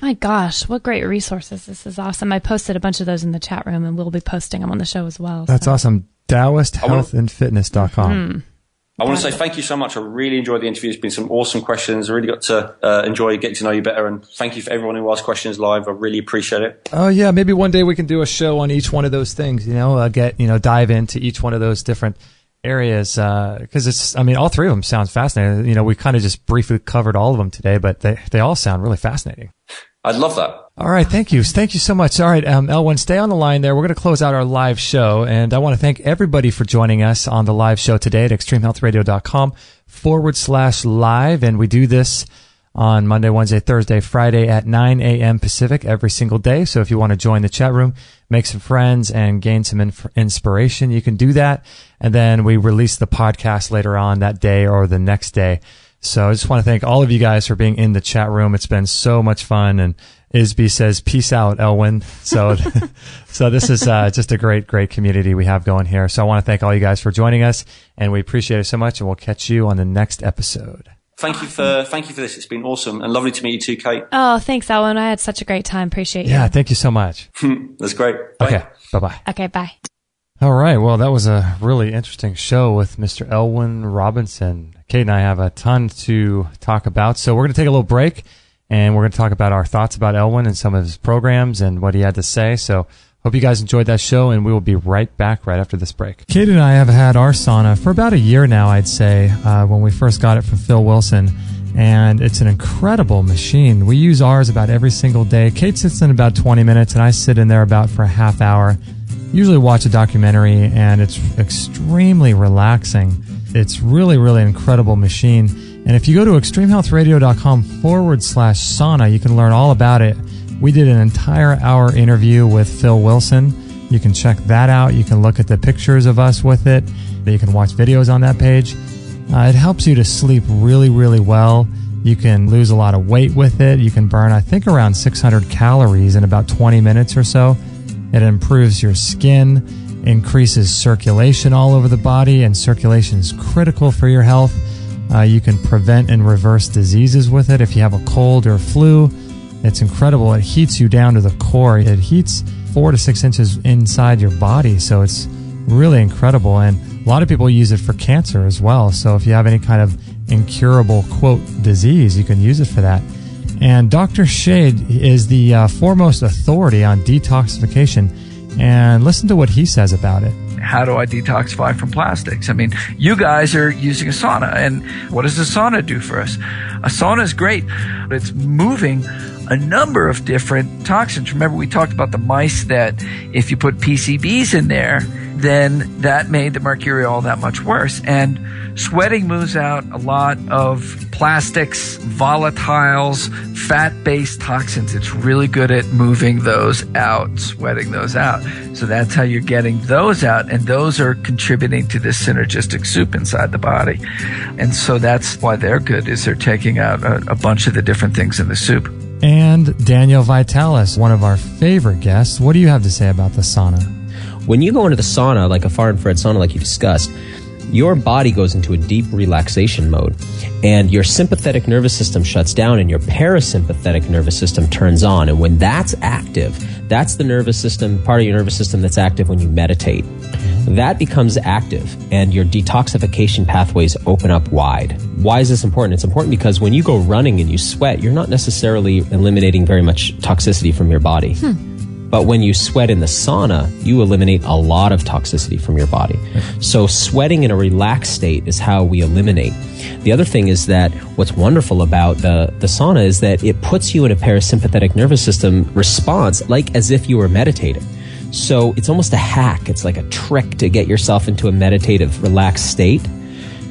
My gosh, what great resources. This is awesome. I posted a bunch of those in the chat room, and we'll be posting them on the show as well. That's awesome. taoisthealthandfitness.com. I want to say thank you so much. I really enjoyed the interview. It's been some awesome questions. I really got to enjoy getting to know you better. And thank you for everyone who asked questions live. I really appreciate it. Oh, yeah. Maybe one day we can do a show on each one of those things, dive into each one of those different areas. Because all three of them sound fascinating. We kind of just briefly covered all of them today, but they all sound really fascinating. I'd love that. All right. Thank you. Thank you so much. All right. Elwyn, stay on the line there. We're going to close out our live show. And I want to thank everybody for joining us on the live show today at extremehealthradio.com/live. And we do this on Monday, Wednesday, Thursday, Friday at 9 a.m. Pacific every single day. So if you want to join the chat room, make some friends, and gain some inspiration, you can do that. And then we release the podcast later on that day or the next day. So I just want to thank all of you guys for being in the chat room. It's been so much fun. And Isby says, peace out, Elwyn. So this is just a great community we have going here. So I want to thank all you guys for joining us, and we appreciate it so much, and we'll catch you on the next episode. Thank you for this. It's been awesome and lovely to meet you too, Kate. Oh, thanks, Elwyn. I had such a great time. Appreciate you. Yeah, thank you so much. That's great. Bye. Okay, bye-bye. Okay, bye. All right. Well, that was a really interesting show with Mr. Elwyn Robinson. Kate and I have a ton to talk about, so we're going to take a little break, and we're going to talk about our thoughts about Elwyn and some of his programs and what he had to say. So hope you guys enjoyed that show, and we will be right back right after this break. Kate and I have had our sauna for about a year now, I'd say, when we first got it from Phil Wilson. And it's an incredible machine. We use ours about every single day. Kate sits in about 20 minutes, and I sit in there about for a half hour. Usually watch a documentary, and it's extremely relaxing. It's really, really an incredible machine. And if you go to extremehealthradio.com/sauna, you can learn all about it. We did an entire hour interview with Phil Wilson. You can check that out. You can look at the pictures of us with it. You can watch videos on that page. It helps you to sleep really, really well. You can lose a lot of weight with it. You can burn, I think, around 600 calories in about 20 minutes or so. It improves your skin, increases circulation all over the body, and circulation is critical for your health. You can prevent and reverse diseases with it. If you have a cold or flu, it's incredible. It heats you down to the core. It heats 4 to 6 inches inside your body, so it's really incredible. And a lot of people use it for cancer as well. So if you have any kind of incurable, quote, disease, you can use it for that. And Dr. Shade is the foremost authority on detoxification. And listen to what he says about it. How do I detoxify from plastics? I mean, you guys are using a sauna, and what does a sauna do for us? A sauna is great, but it's moving a number of different toxins. Remember, we talked about the mice that if you put PCBs in there, then that made the mercury all that much worse. And sweating moves out a lot of plastics, volatiles, fat-based toxins. It's really good at moving those out, sweating those out. So that's how you're getting those out, and those are contributing to this synergistic soup inside the body. And so that's why they're good, is they're taking out a bunch of the different things in the soup. And Daniel Vitalis, one of our favorite guests. What do you have to say about the sauna? When you go into the sauna, like a far-infrared sauna like you discussed, your body goes into a deep relaxation mode, and your sympathetic nervous system shuts down and your parasympathetic nervous system turns on. And when that's active, that's the nervous system, part of your nervous system that's active when you meditate. That becomes active and your detoxification pathways open up wide. Why is this important? It's important because when you go running and you sweat, you're not necessarily eliminating very much toxicity from your body. But when you sweat in the sauna, you eliminate a lot of toxicity from your body. So sweating in a relaxed state is how we eliminate. The other thing is that what's wonderful about the sauna is that it puts you in a parasympathetic nervous system response, like as if you were meditating. So it's almost a hack. It's like a trick to get yourself into a meditative, relaxed state,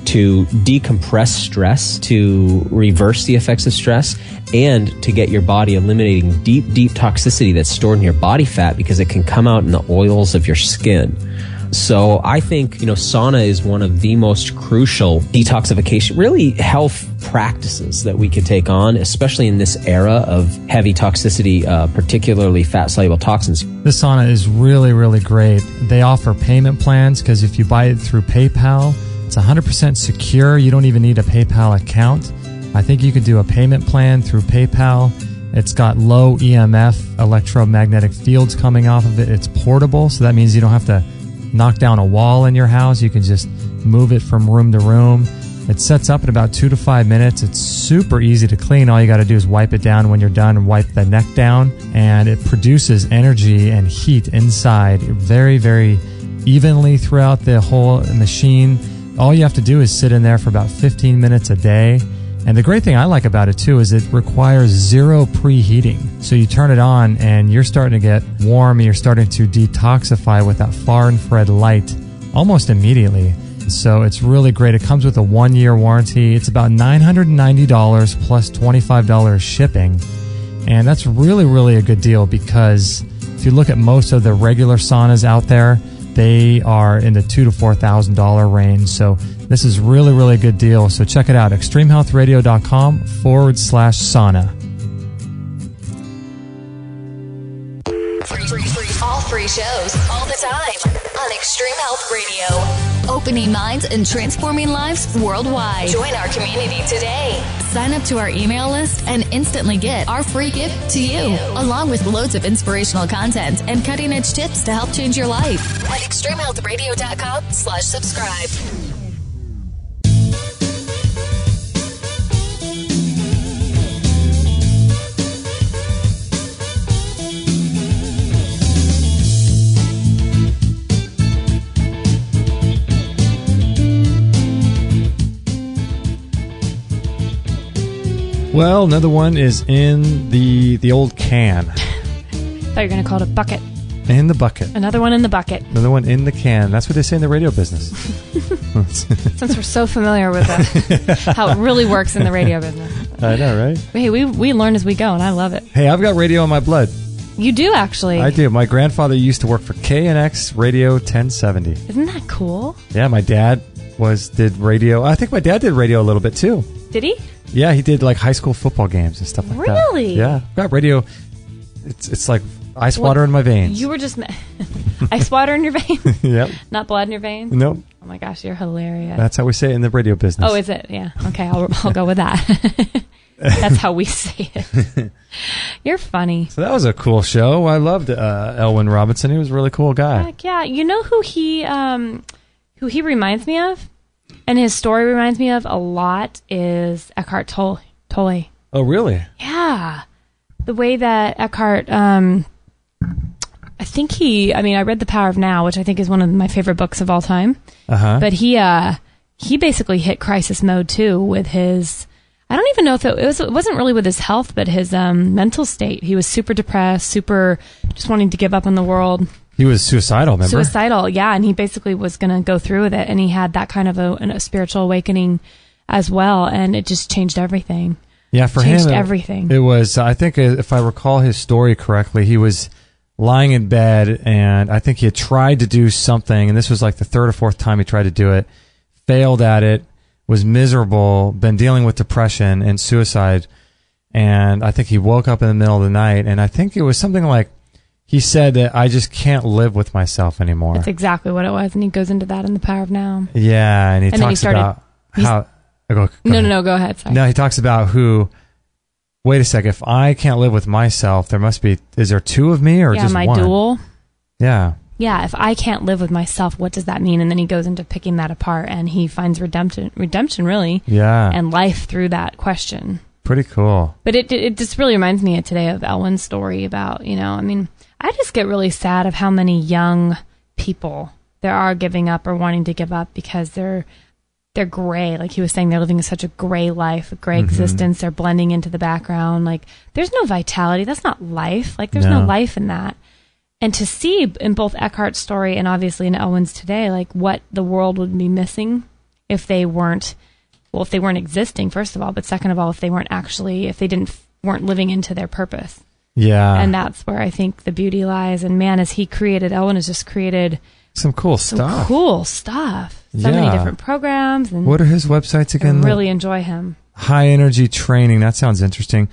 to decompress stress, to reverse the effects of stress, and to get your body eliminating deep, deep toxicity that's stored in your body fat because it can come out in the oils of your skin. So I think, sauna is one of the most crucial detoxification, really health practices that we could take on, especially in this era of heavy toxicity, particularly fat-soluble toxins. This sauna is really, really great. They offer payment plans because if you buy it through PayPal, it's 100% secure. You don't even need a PayPal account. I think you could do a payment plan through PayPal. It's got low EMF electromagnetic fields coming off of it. It's portable, so that means you don't have to knock down a wall in your house. You can just move it from room to room. It sets up in about 2 to 5 minutes. It's super easy to clean. All you got to do is wipe it down when you're done and wipe the neck down. And it produces energy and heat inside very, very evenly throughout the whole machine. All you have to do is sit in there for about 15 minutes a day. And the great thing I like about it too is it requires zero preheating. So you turn it on and you're starting to get warm and you're starting to detoxify with that far infrared light almost immediately. So it's really great. It comes with a 1-year warranty. It's about $990 plus $25 shipping. And that's really, really a good deal because if you look at most of the regular saunas out there, they are in the $2,000 to $4,000 range. So this is really, really a good deal. So check it out, extremehealthradio.com/sauna. All free shows, all the time on Extreme Health Radio. Opening minds and transforming lives worldwide. Join our community today. Sign up to our email list and instantly get our free gift to you, along with loads of inspirational content and cutting-edge tips to help change your life at extremehealthradio.com/subscribe. Well, another one is in the old can. I thought you were going to call it a bucket. In the bucket. Another one in the bucket. Another one in the can. That's what they say in the radio business. Since we're so familiar with how it really works in the radio business. I know, right? Hey, we learn as we go, and I love it. Hey, I've got radio in my blood. You do, actually. I do. My grandfather used to work for KNX Radio 1070. Isn't that cool? Yeah, my dad did radio. I think my dad did radio a little bit, too. Did he? Yeah, he did like high school football games and stuff like that. Really? Yeah. I've got radio. It's like Ice water in my veins. You were just ice water in your veins? Yep. Not blood in your veins? Nope. Oh my gosh, you're hilarious. That's how we say it in the radio business. Oh, is it? Yeah. Okay, I'll go with that. That's how we say it. You're funny. So that was a cool show. I loved Elwin Robinson. He was a really cool guy. Heck yeah. You know who he reminds me of? And his story reminds me of a lot is Eckhart Tolle. Oh, really? Yeah. The way that Eckhart, I read The Power of Now, which I think is one of my favorite books of all time. Uh-huh. But he basically hit crisis mode too with his, I don't even know if it wasn't really with his health, but his mental state. He was super depressed, super just wanting to give up on the world. He was suicidal, remember? Suicidal, yeah. And he basically was going to go through with it. And he had that kind of a spiritual awakening as well. And it just changed everything. Yeah, for changed him, everything. It was, I think, if I recall his story correctly, he was lying in bed, and I think he had tried to do something, and this was like the third or fourth time he tried to do it, failed at it, was miserable, been dealing with depression and suicide, and I think he woke up in the middle of the night, and I think it was something like, he said that I just can't live with myself anymore. That's exactly what it was, and he goes into that in The Power of Now. Yeah, and he talks about how... Go go ahead. Sorry. No, he talks about wait a sec, if I can't live with myself, is there two of me or just one? Yeah, my dual. Yeah. Yeah, if I can't live with myself, what does that mean? And then he goes into picking that apart, and he finds redemption really. Yeah. And life through that question. Pretty cool. But it just really reminds me today of Elwin's story about, I just get really sad of how many young people there are giving up or wanting to give up because they're gray. Like he was saying, they're living such a gray life, a gray existence. They're blending into the background. Like there's no vitality. That's not life. Like there's no life in that. And to see in both Eckhart's story and obviously in Elwin's today, like what the world would be missing if they weren't existing, first of all, but second of all, if they weren't living into their purpose. Yeah. And that's where I think the beauty lies. And man, Elwin has just created some cool stuff. Many different programs. And what are his websites again? I really enjoy him. High energy training. That sounds interesting.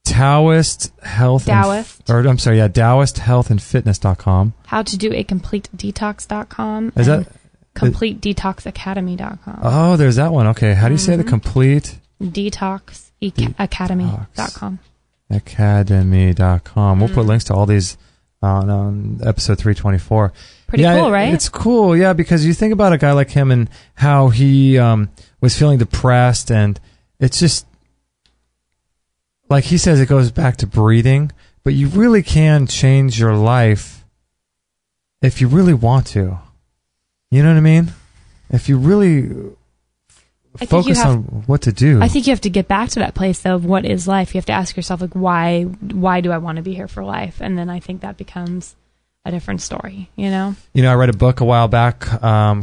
Taoist Health. Taoist Health and Fitness.com. How to do a complete detox.com. Is that complete detoxacademy.com? Oh, there's that one. Okay. How do you say the complete detox academy.com? Academy.com. We'll put links to all these on episode 324. Pretty cool, right? It's cool, yeah, because you think about a guy like him and how he was feeling depressed, and it's just, like he says, it goes back to breathing, but you really can change your life if you really want to. You know what I mean? If you really focus on what to do. I think you have to get back to that place of what is life. You have to ask yourself, like, why do I want to be here for life? And then I think that becomes a different story, I read a book a while back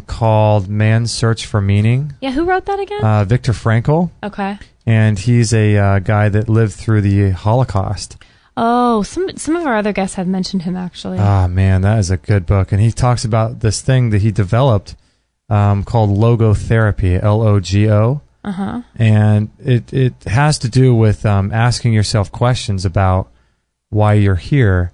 called Man's Search for Meaning. Yeah, who wrote that again? Viktor Frankl. Okay. And he's a guy that lived through the Holocaust. Oh, some of our other guests have mentioned him, actually. Ah, man, that is a good book. And he talks about this thing that he developed called logotherapy, Logo. Uh-huh. And it has to do with asking yourself questions about why you're here.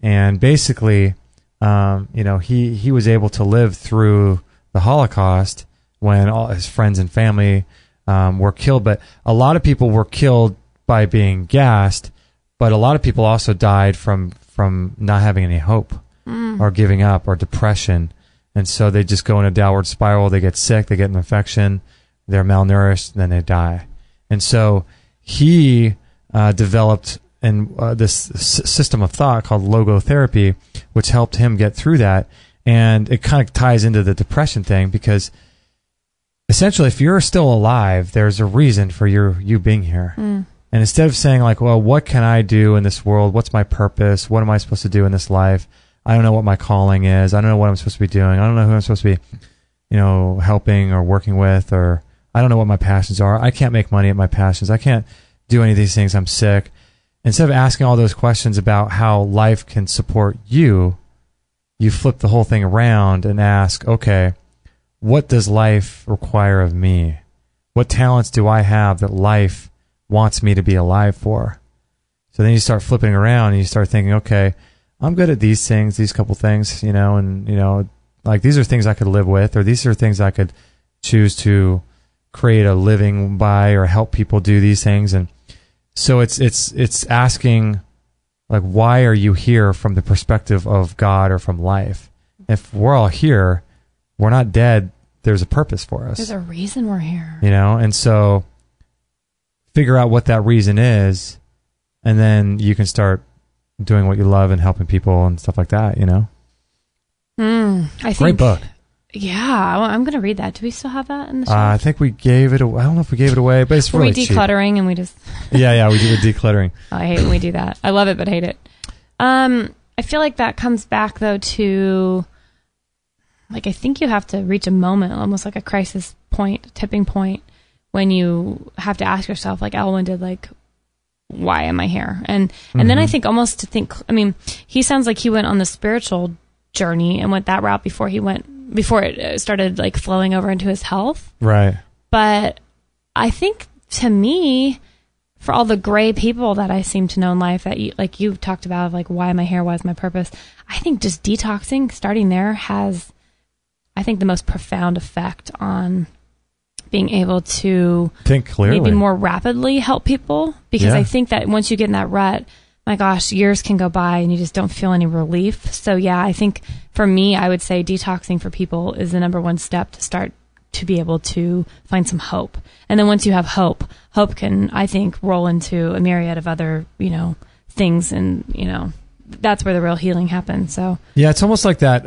And basically, he was able to live through the Holocaust when all his friends and family were killed. But a lot of people were killed by being gassed, but a lot of people also died from not having any hope or giving up or depression. And so they just go in a downward spiral. They get sick, they get an infection, they're malnourished, and then they die. And so he developed this system of thought called logotherapy, which helped him get through that. And it kind of ties into the depression thing because essentially if you're still alive, there's a reason for you being here. And instead of saying like, well, what can I do in this world? What's my purpose? What am I supposed to do in this life? I don't know what my calling is. I don't know what I'm supposed to be doing. I don't know who I'm supposed to be, helping or working with, or I don't know what my passions are. I can't make money at my passions. I can't do any of these things. I'm sick. Instead of asking all those questions about how life can support you, you flip the whole thing around and ask, okay, what does life require of me? What talents do I have that life wants me to be alive for? So then you start flipping around and you start thinking, okay, I'm good at these things, these couple things, and, like these are things I could live with, or these are things I could choose to create a living by or help people do these things. And so it's asking, like, why are you here from the perspective of God or from life? If we're all here, we're not dead. There's a purpose for us. There's a reason we're here. And so figure out what that reason is, and then you can start doing what you love and helping people and stuff like that, I think, Great book. Yeah, I'm going to read that. Do we still have that in the show? I think we gave it away. I don't know if we gave it away, but it's Were really we cheap. decluttering and we just... Yeah, we did the decluttering. I hate when we do that. I love it, but hate it. I feel like that comes back, though, to... Like, I think you have to reach a moment, almost like a crisis point, tipping point, when you have to ask yourself, like Elwyn did, like, why am I here? And then I think almost to think... I mean, he sounds like he went on the spiritual journey and went that route before it started like flowing over into his health. Right. But I think, to me, for all the gray people that I seem to know in life that you've talked about, like, why am I here? Why is my purpose? I think just detoxing, starting there, has, I think, the most profound effect on being able to think clearly, maybe more rapidly help people. Because I think that once you get in that rut, my gosh, years can go by and you just don't feel any relief. So yeah, I think for me, I would say detoxing for people is the number one step to start to be able to find some hope. And then once you have hope can, I think, roll into a myriad of other, things. And, that's where the real healing happens. So yeah, it's almost like that,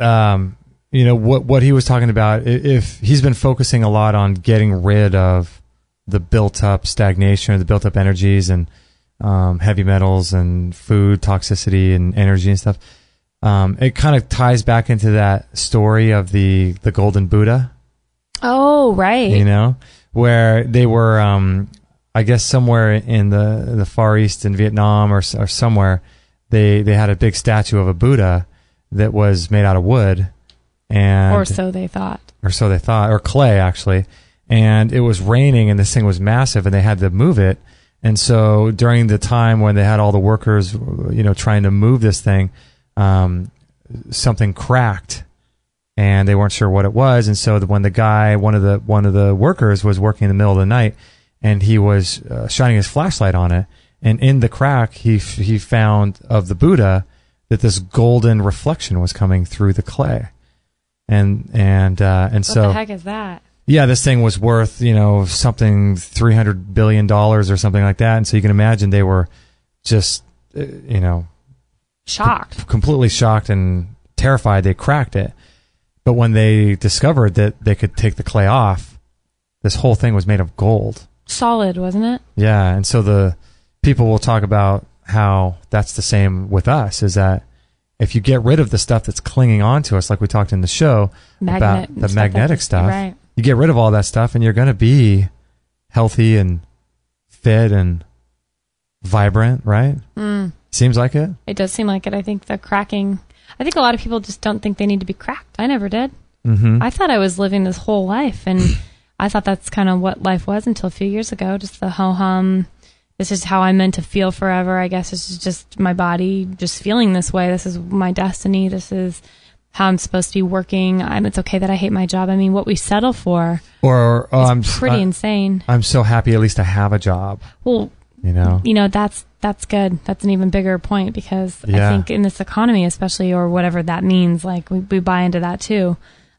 what he was talking about, if he's been focusing a lot on getting rid of the built up stagnation or the built up energies and heavy metals and food toxicity and energy and stuff. It kind of ties back into that story of the Golden Buddha. Oh, right. Where they were, I guess somewhere in the Far East in Vietnam or somewhere, they had a big statue of a Buddha that was made out of wood. Or so they thought, or clay actually. And it was raining and this thing was massive and they had to move it. And so during the time when they had all the workers, trying to move this thing, something cracked and they weren't sure what it was. And so when the guy, one of the workers was working in the middle of the night and he was shining his flashlight on it. And in the crack, he found of the Buddha that this golden reflection was coming through the clay. And so what the heck is that? Yeah, this thing was worth, something $300 billion or something like that. And so you can imagine they were just, shocked, completely shocked and terrified. They cracked it. But when they discovered that they could take the clay off, this whole thing was made of gold. Solid, wasn't it? Yeah. And so the people will talk about how that's the same with us, is that if you get rid of the stuff that's clinging on to us, like we talked in the show about the magnetic stuff, right. You get rid of all that stuff and you're going to be healthy and fit and vibrant, right? Seems like it. It does seem like it. I think the cracking, I think a lot of people just don't think they need to be cracked. I never did. I thought I was living this whole life and I thought that's kind of what life was until a few years ago. Just the ho-hum. This is how I'm meant to feel forever. I guess this is just my body just feeling this way. This is my destiny. This is how I'm supposed to be working. It's okay that I hate my job. I mean, what we settle for is pretty insane. I'm so happy at least I have a job. Well, that's good. That's an even bigger point because I think in this economy, especially, or whatever that means, like we buy into that too.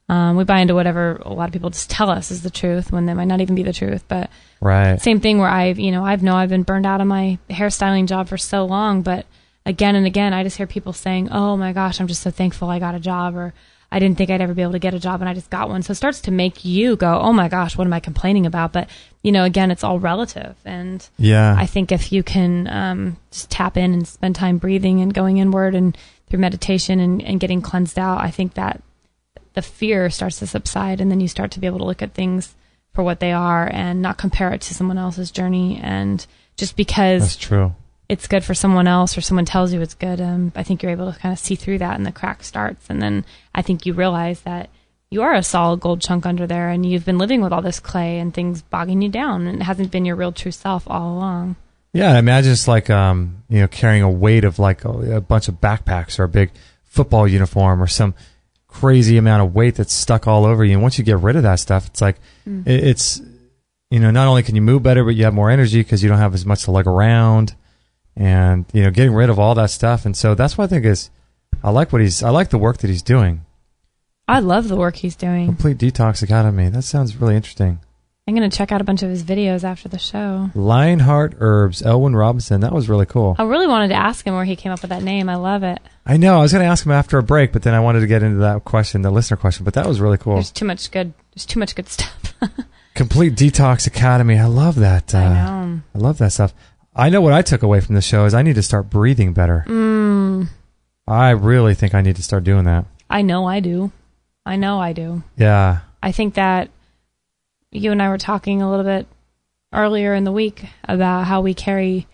We buy into whatever a lot of people just tell us is the truth when that might not even be the truth. But right. Same thing where I've been burned out of my hairstyling job for so long, but again and again, I just hear people saying, oh my gosh, I'm just so thankful I got a job, or I didn't think I'd ever be able to get a job and I just got one. So it starts to make you go, oh my gosh, what am I complaining about? But, again, it's all relative. And I think if you can just tap in and spend time breathing and going inward and through meditation and getting cleansed out, I think that the fear starts to subside and then you start to be able to look at things for what they are and not compare it to someone else's journey. And just because that's true, it's good for someone else or someone tells you it's good, I think you're able to kind of see through that and the crack starts. And then I think you realize that you are a solid gold chunk under there and you've been living with all this clay and things bogging you down and it hasn't been your real true self all along. Yeah, I imagine it's like carrying a weight of like a bunch of backpacks or a big football uniform or some crazy amount of weight that's stuck all over you. And once you get rid of that stuff, it's like it's not only can you move better, but you have more energy because you don't have as much to lug around, and getting rid of all that stuff. And so that's what I think is I like the work that he's doing. I love the work he's doing. Complete Detox Academy. That sounds really interesting. I'm going to check out a bunch of his videos after the show. Lionheart Herbs, Elwyn Robinson. That was really cool. I really wanted to ask him where he came up with that name. I love it. I know. I was going to ask him after a break, but then I wanted to get into that question, the listener question. But that was really cool. There's too much good stuff. Complete Detox Academy. I love that. I know. I love that stuff. I know what I took away from the show is I need to start breathing better. I really think I need to start doing that. I know I do. Yeah. I think that you and I were talking a little bit earlier in the week about how we carry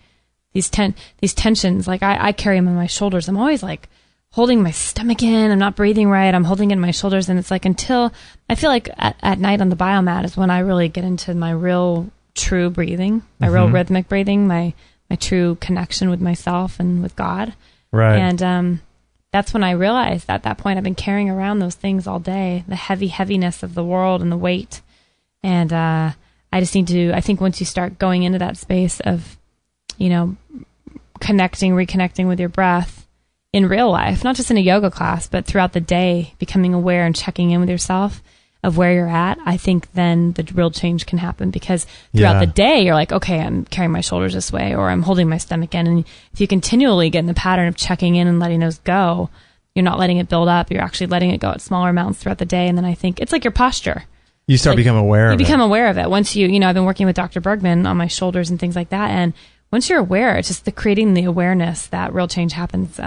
these tensions. Like I carry them on my shoulders. I'm always like holding my stomach in. I'm not breathing right. I'm holding it in my shoulders. And it's like until I feel like at night on the biomat is when I really get into my real true breathing, my real rhythmic breathing, my true connection with myself and with God. Right. And that's when I realized at that point I've been carrying around those things all day, the heaviness of the world and the weight. And I just need to, I think once you start going into that space of, reconnecting with your breath in real life, not just in a yoga class, but throughout the day, becoming aware and checking in with yourself of where you're at, I think then the real change can happen because throughout the day, you're like, okay, I'm carrying my shoulders this way or I'm holding my stomach in. And if you continually get in the pattern of checking in and letting those go, you're not letting it build up. You're actually letting it go at smaller amounts throughout the day. And then I think it's like your posture. You start becoming aware of it. You become aware of it. Once I've been working with Dr. Bergman on my shoulders and things like that. And once you're aware, it's just creating the awareness that real change happens.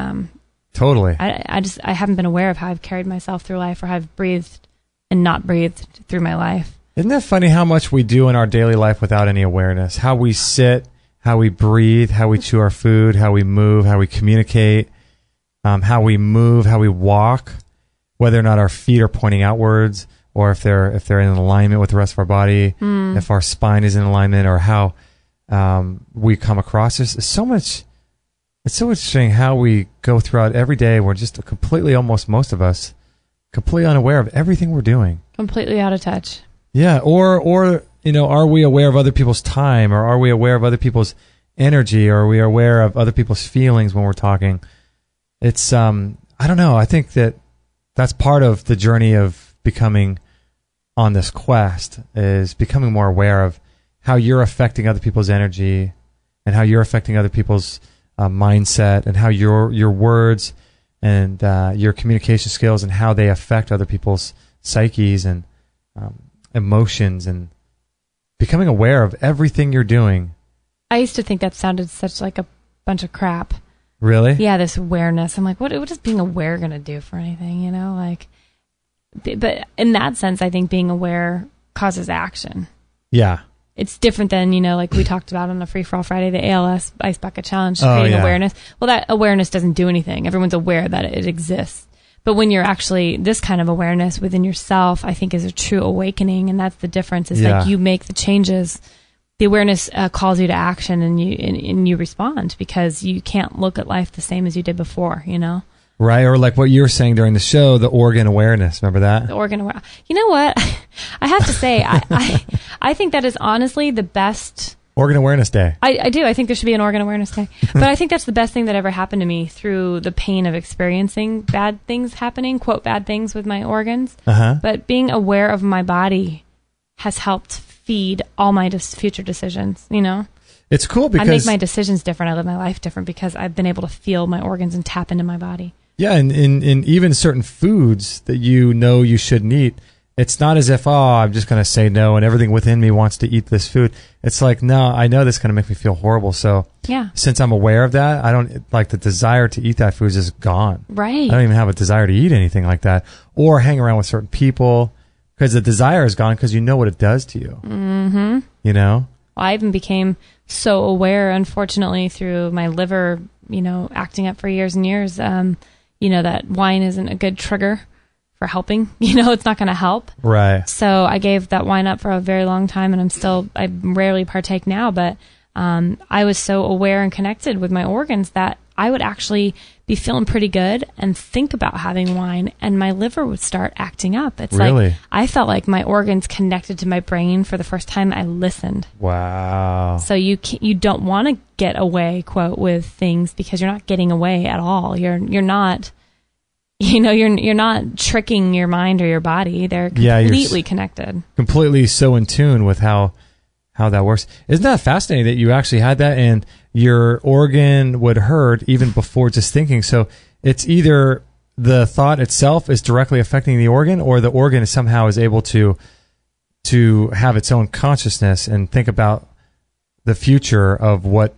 Totally. I haven't been aware of how I've carried myself through life or how I've breathed and not breathed through my life. Isn't that funny how much we do in our daily life without any awareness? How we sit, how we breathe, how we chew our food, how we move, how we communicate, how we move, how we walk, whether or not our feet are pointing outwards or if they're in alignment with the rest of our body, if our spine is in alignment, or how we come across. It's so much interesting how we go throughout every day. We're just completely, almost most of us, completely unaware of everything we're doing. Completely out of touch. Yeah, or are we aware of other people's time, or are we aware of other people's energy, or are we aware of other people's feelings when we're talking? It's I don't know. I think that's part of the journey of becoming on this quest, is becoming more aware of how you're affecting other people's energy and how you're affecting other people's mindset, and how your words and your communication skills and how they affect other people's psyches and emotions, and becoming aware of everything you're doing. I used to think that sounded such like a bunch of crap. Really? Yeah, this awareness. I'm like, what is being aware going to do for anything, But in that sense, I think being aware causes action. Yeah. It's different than, like we talked about on the Free For All Friday, the ALS Ice Bucket Challenge, creating awareness. Well, that awareness doesn't do anything. Everyone's aware that it exists. But when you're actually, this kind of awareness within yourself, I think is a true awakening. And that's the difference, is like you make the changes. The awareness calls you to action, and you respond, because you can't look at life the same as you did before, Right, or like what you were saying during the show, the organ awareness. Remember that? The organ awareness. You know what? I have to say, I think that is honestly the best. Organ Awareness Day. I do. I think there should be an Organ Awareness Day. But I think that's the best thing that ever happened to me through the pain of experiencing bad things happening, quote, bad things with my organs. But being aware of my body has helped feed all my future decisions, It's cool because I make my decisions different. I live my life different because I've been able to feel my organs and tap into my body. Yeah, and in even certain foods that you shouldn't eat, it's not as if, I'm just going to say no and everything within me wants to eat this food. It's like, no, I know this is going to make me feel horrible. So since I'm aware of that, I don't, like, the desire to eat that food is just gone. Right. I don't even have a desire to eat anything like that or hang around with certain people, because the desire is gone because you know what it does to you. Mm-hmm. Well, I even became so aware, unfortunately, through my liver, acting up for years and years, that wine isn't a good trigger for helping. It's not going to help. Right. So I gave that wine up for a very long time, and I rarely partake now, but I was so aware and connected with my organs that I would actually be feeling pretty good and think about having wine, and my liver would start acting up. It's Really? like I felt like my organs connected to my brain for the first time I listened. Wow. So you don't want to get away, quote, with things, because you're not getting away at all. You're not, you're not tricking your mind or your body. They're completely connected. Completely so in tune with how that works. Isn't that fascinating that you actually had that and your organ would hurt even before just thinking? So it's either the thought itself is directly affecting the organ, or the organ somehow is able to have its own consciousness and think about the future of what,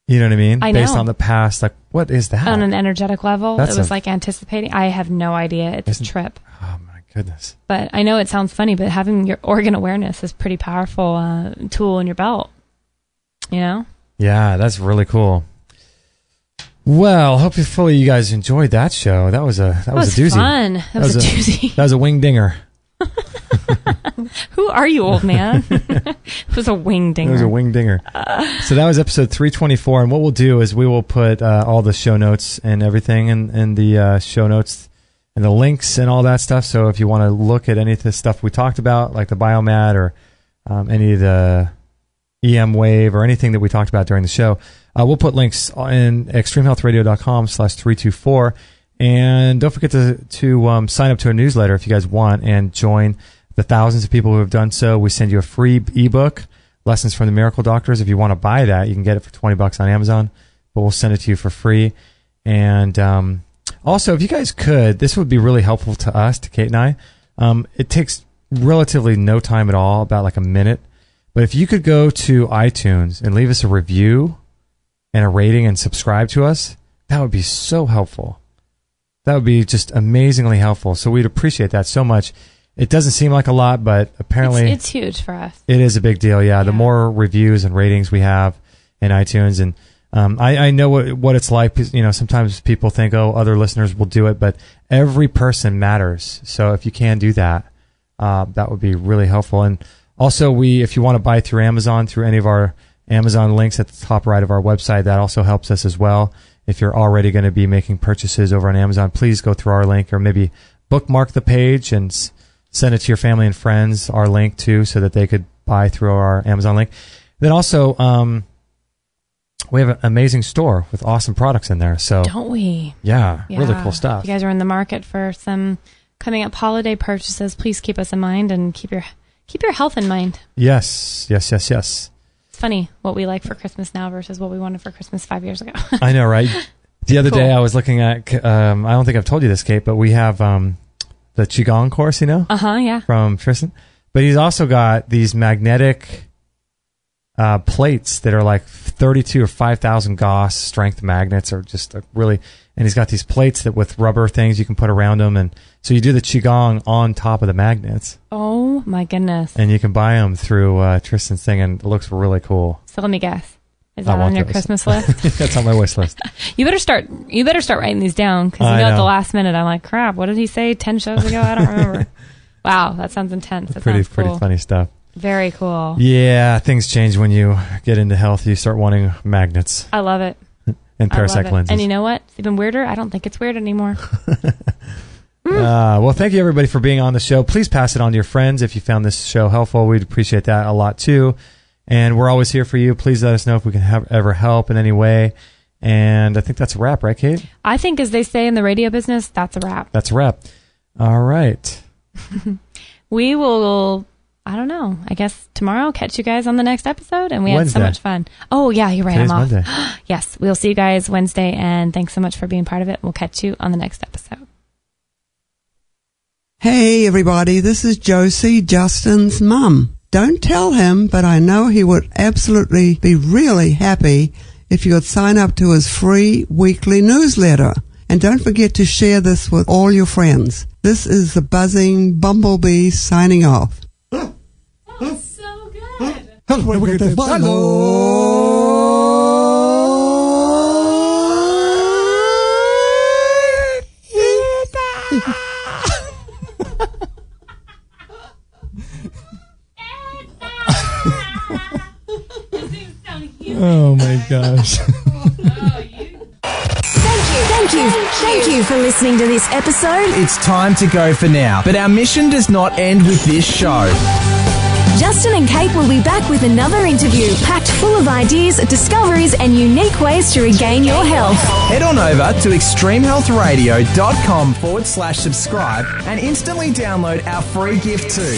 you know what I mean? I know. Based on the past. Like, what is that? On an energetic level, That's it was like anticipating. I have no idea. It's a trip. Oh, my goodness. But I know it sounds funny, but having your organ awareness is a pretty powerful tool in your belt. Yeah, that's really cool. Well, hopefully you guys enjoyed that show. That was a doozy. Fun. That was a doozy. That was a wing dinger. Who are you, old man? It was a wing dinger. It was a wing dinger. So that was episode 324, and what we'll do is we will put all the show notes and everything in the show notes and the links and all that stuff. So if you want to look at any of the stuff we talked about, like the Biomat or any of the EM wave or anything that we talked about during the show, we'll put links in extremehealthradio.com/324. And don't forget to sign up to a newsletter if you guys want and join the thousands of people who have done so. We send you a free ebook, Lessons from the Miracle Doctors. If you want to buy that, you can get it for $20 on Amazon, but we'll send it to you for free. And also, if you guys could, this would be really helpful to us, to Kate and I. It takes relatively no time at all, about like a minute. But if you could go to iTunes and leave us a review and a rating and subscribe to us, that would be so helpful. That would be just amazingly helpful. So we'd appreciate that so much. It doesn't seem like a lot, but apparently it's huge for us. It is a big deal. Yeah. The more reviews and ratings we have in iTunes, and I know what it's like. Sometimes people think, oh, other listeners will do it, but every person matters. So if you can do that, that would be really helpful. And also, if you want to buy through Amazon, through any of our Amazon links at the top right of our website, that also helps us as well. If you're already going to be making purchases over on Amazon, please go through our link, or maybe bookmark the page and send it to your family and friends, our link too, so that they could buy through our Amazon link. Then also, we have an amazing store with awesome products in there. So don't we? Yeah, really cool stuff. If you guys are in the market for some coming up holiday purchases, please keep us in mind and keep your health in mind. Yes. It's funny what we like for Christmas now versus what we wanted for Christmas 5 years ago. I know, right? The other day I was looking at, I don't think I've told you this, Kate, but we have the Qigong course, yeah. From Tristan. But he's also got these magnetic plates that are like 32 or 5,000 Gauss strength magnets, or just really, and he's got these plates that with rubber things you can put around them. And so you do the Qigong on top of the magnets. Oh my goodness. And you can buy them through Tristan's thing, and it looks really cool. So let me guess. Is that on your Christmas list? That's on my wish list. You better start writing these down, because at the last minute I'm like, crap, what did he say 10 shows ago? I don't remember. Wow, that sounds intense. That pretty sounds cool. Pretty funny stuff. Very cool. Yeah, things change when you get into health. You start wanting magnets. I love it. And parasitic lenses. And you know what? It's even weirder. I don't think it's weird anymore. Well, thank you everybody for being on the show. Please pass it on to your friends if you found this show helpful. We'd appreciate that a lot too. And we're always here for you. Please let us know if we can ever help in any way. And I think that's a wrap, right, Kate? I think, as they say in the radio business, that's a wrap. That's a wrap. All right. We will, I don't know, I guess tomorrow I'll catch you guys on the next episode. And we Wednesday. had so much fun. Oh, yeah, you're right. Today's I'm off. Monday. Yes, we'll see you guys Wednesday. And thanks so much for being part of it. We'll catch you on the next episode. Hey, everybody. This is Josie, Justin's mum. Don't tell him, but I know he would absolutely be really happy if you would sign up to his free weekly newsletter. And don't forget to share this with all your friends. This is the buzzing bumblebee signing off. That was so good. Hello. gosh. Thank you for listening to this episode. It's time to go for now, but our mission does not end with this show. Justin and Kate will be back with another interview packed full of ideas, discoveries, and unique ways to regain your health. Head on over to extremehealthradio.com/subscribe and instantly download our free gift too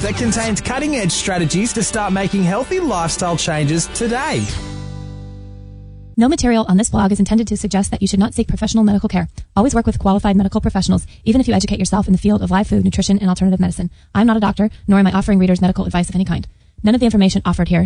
that contains cutting-edge strategies to start making healthy lifestyle changes today. No material on this blog is intended to suggest that you should not seek professional medical care. Always work with qualified medical professionals, even if you educate yourself in the field of live food, nutrition, and alternative medicine. I'm not a doctor, nor am I offering readers medical advice of any kind. None of the information offered here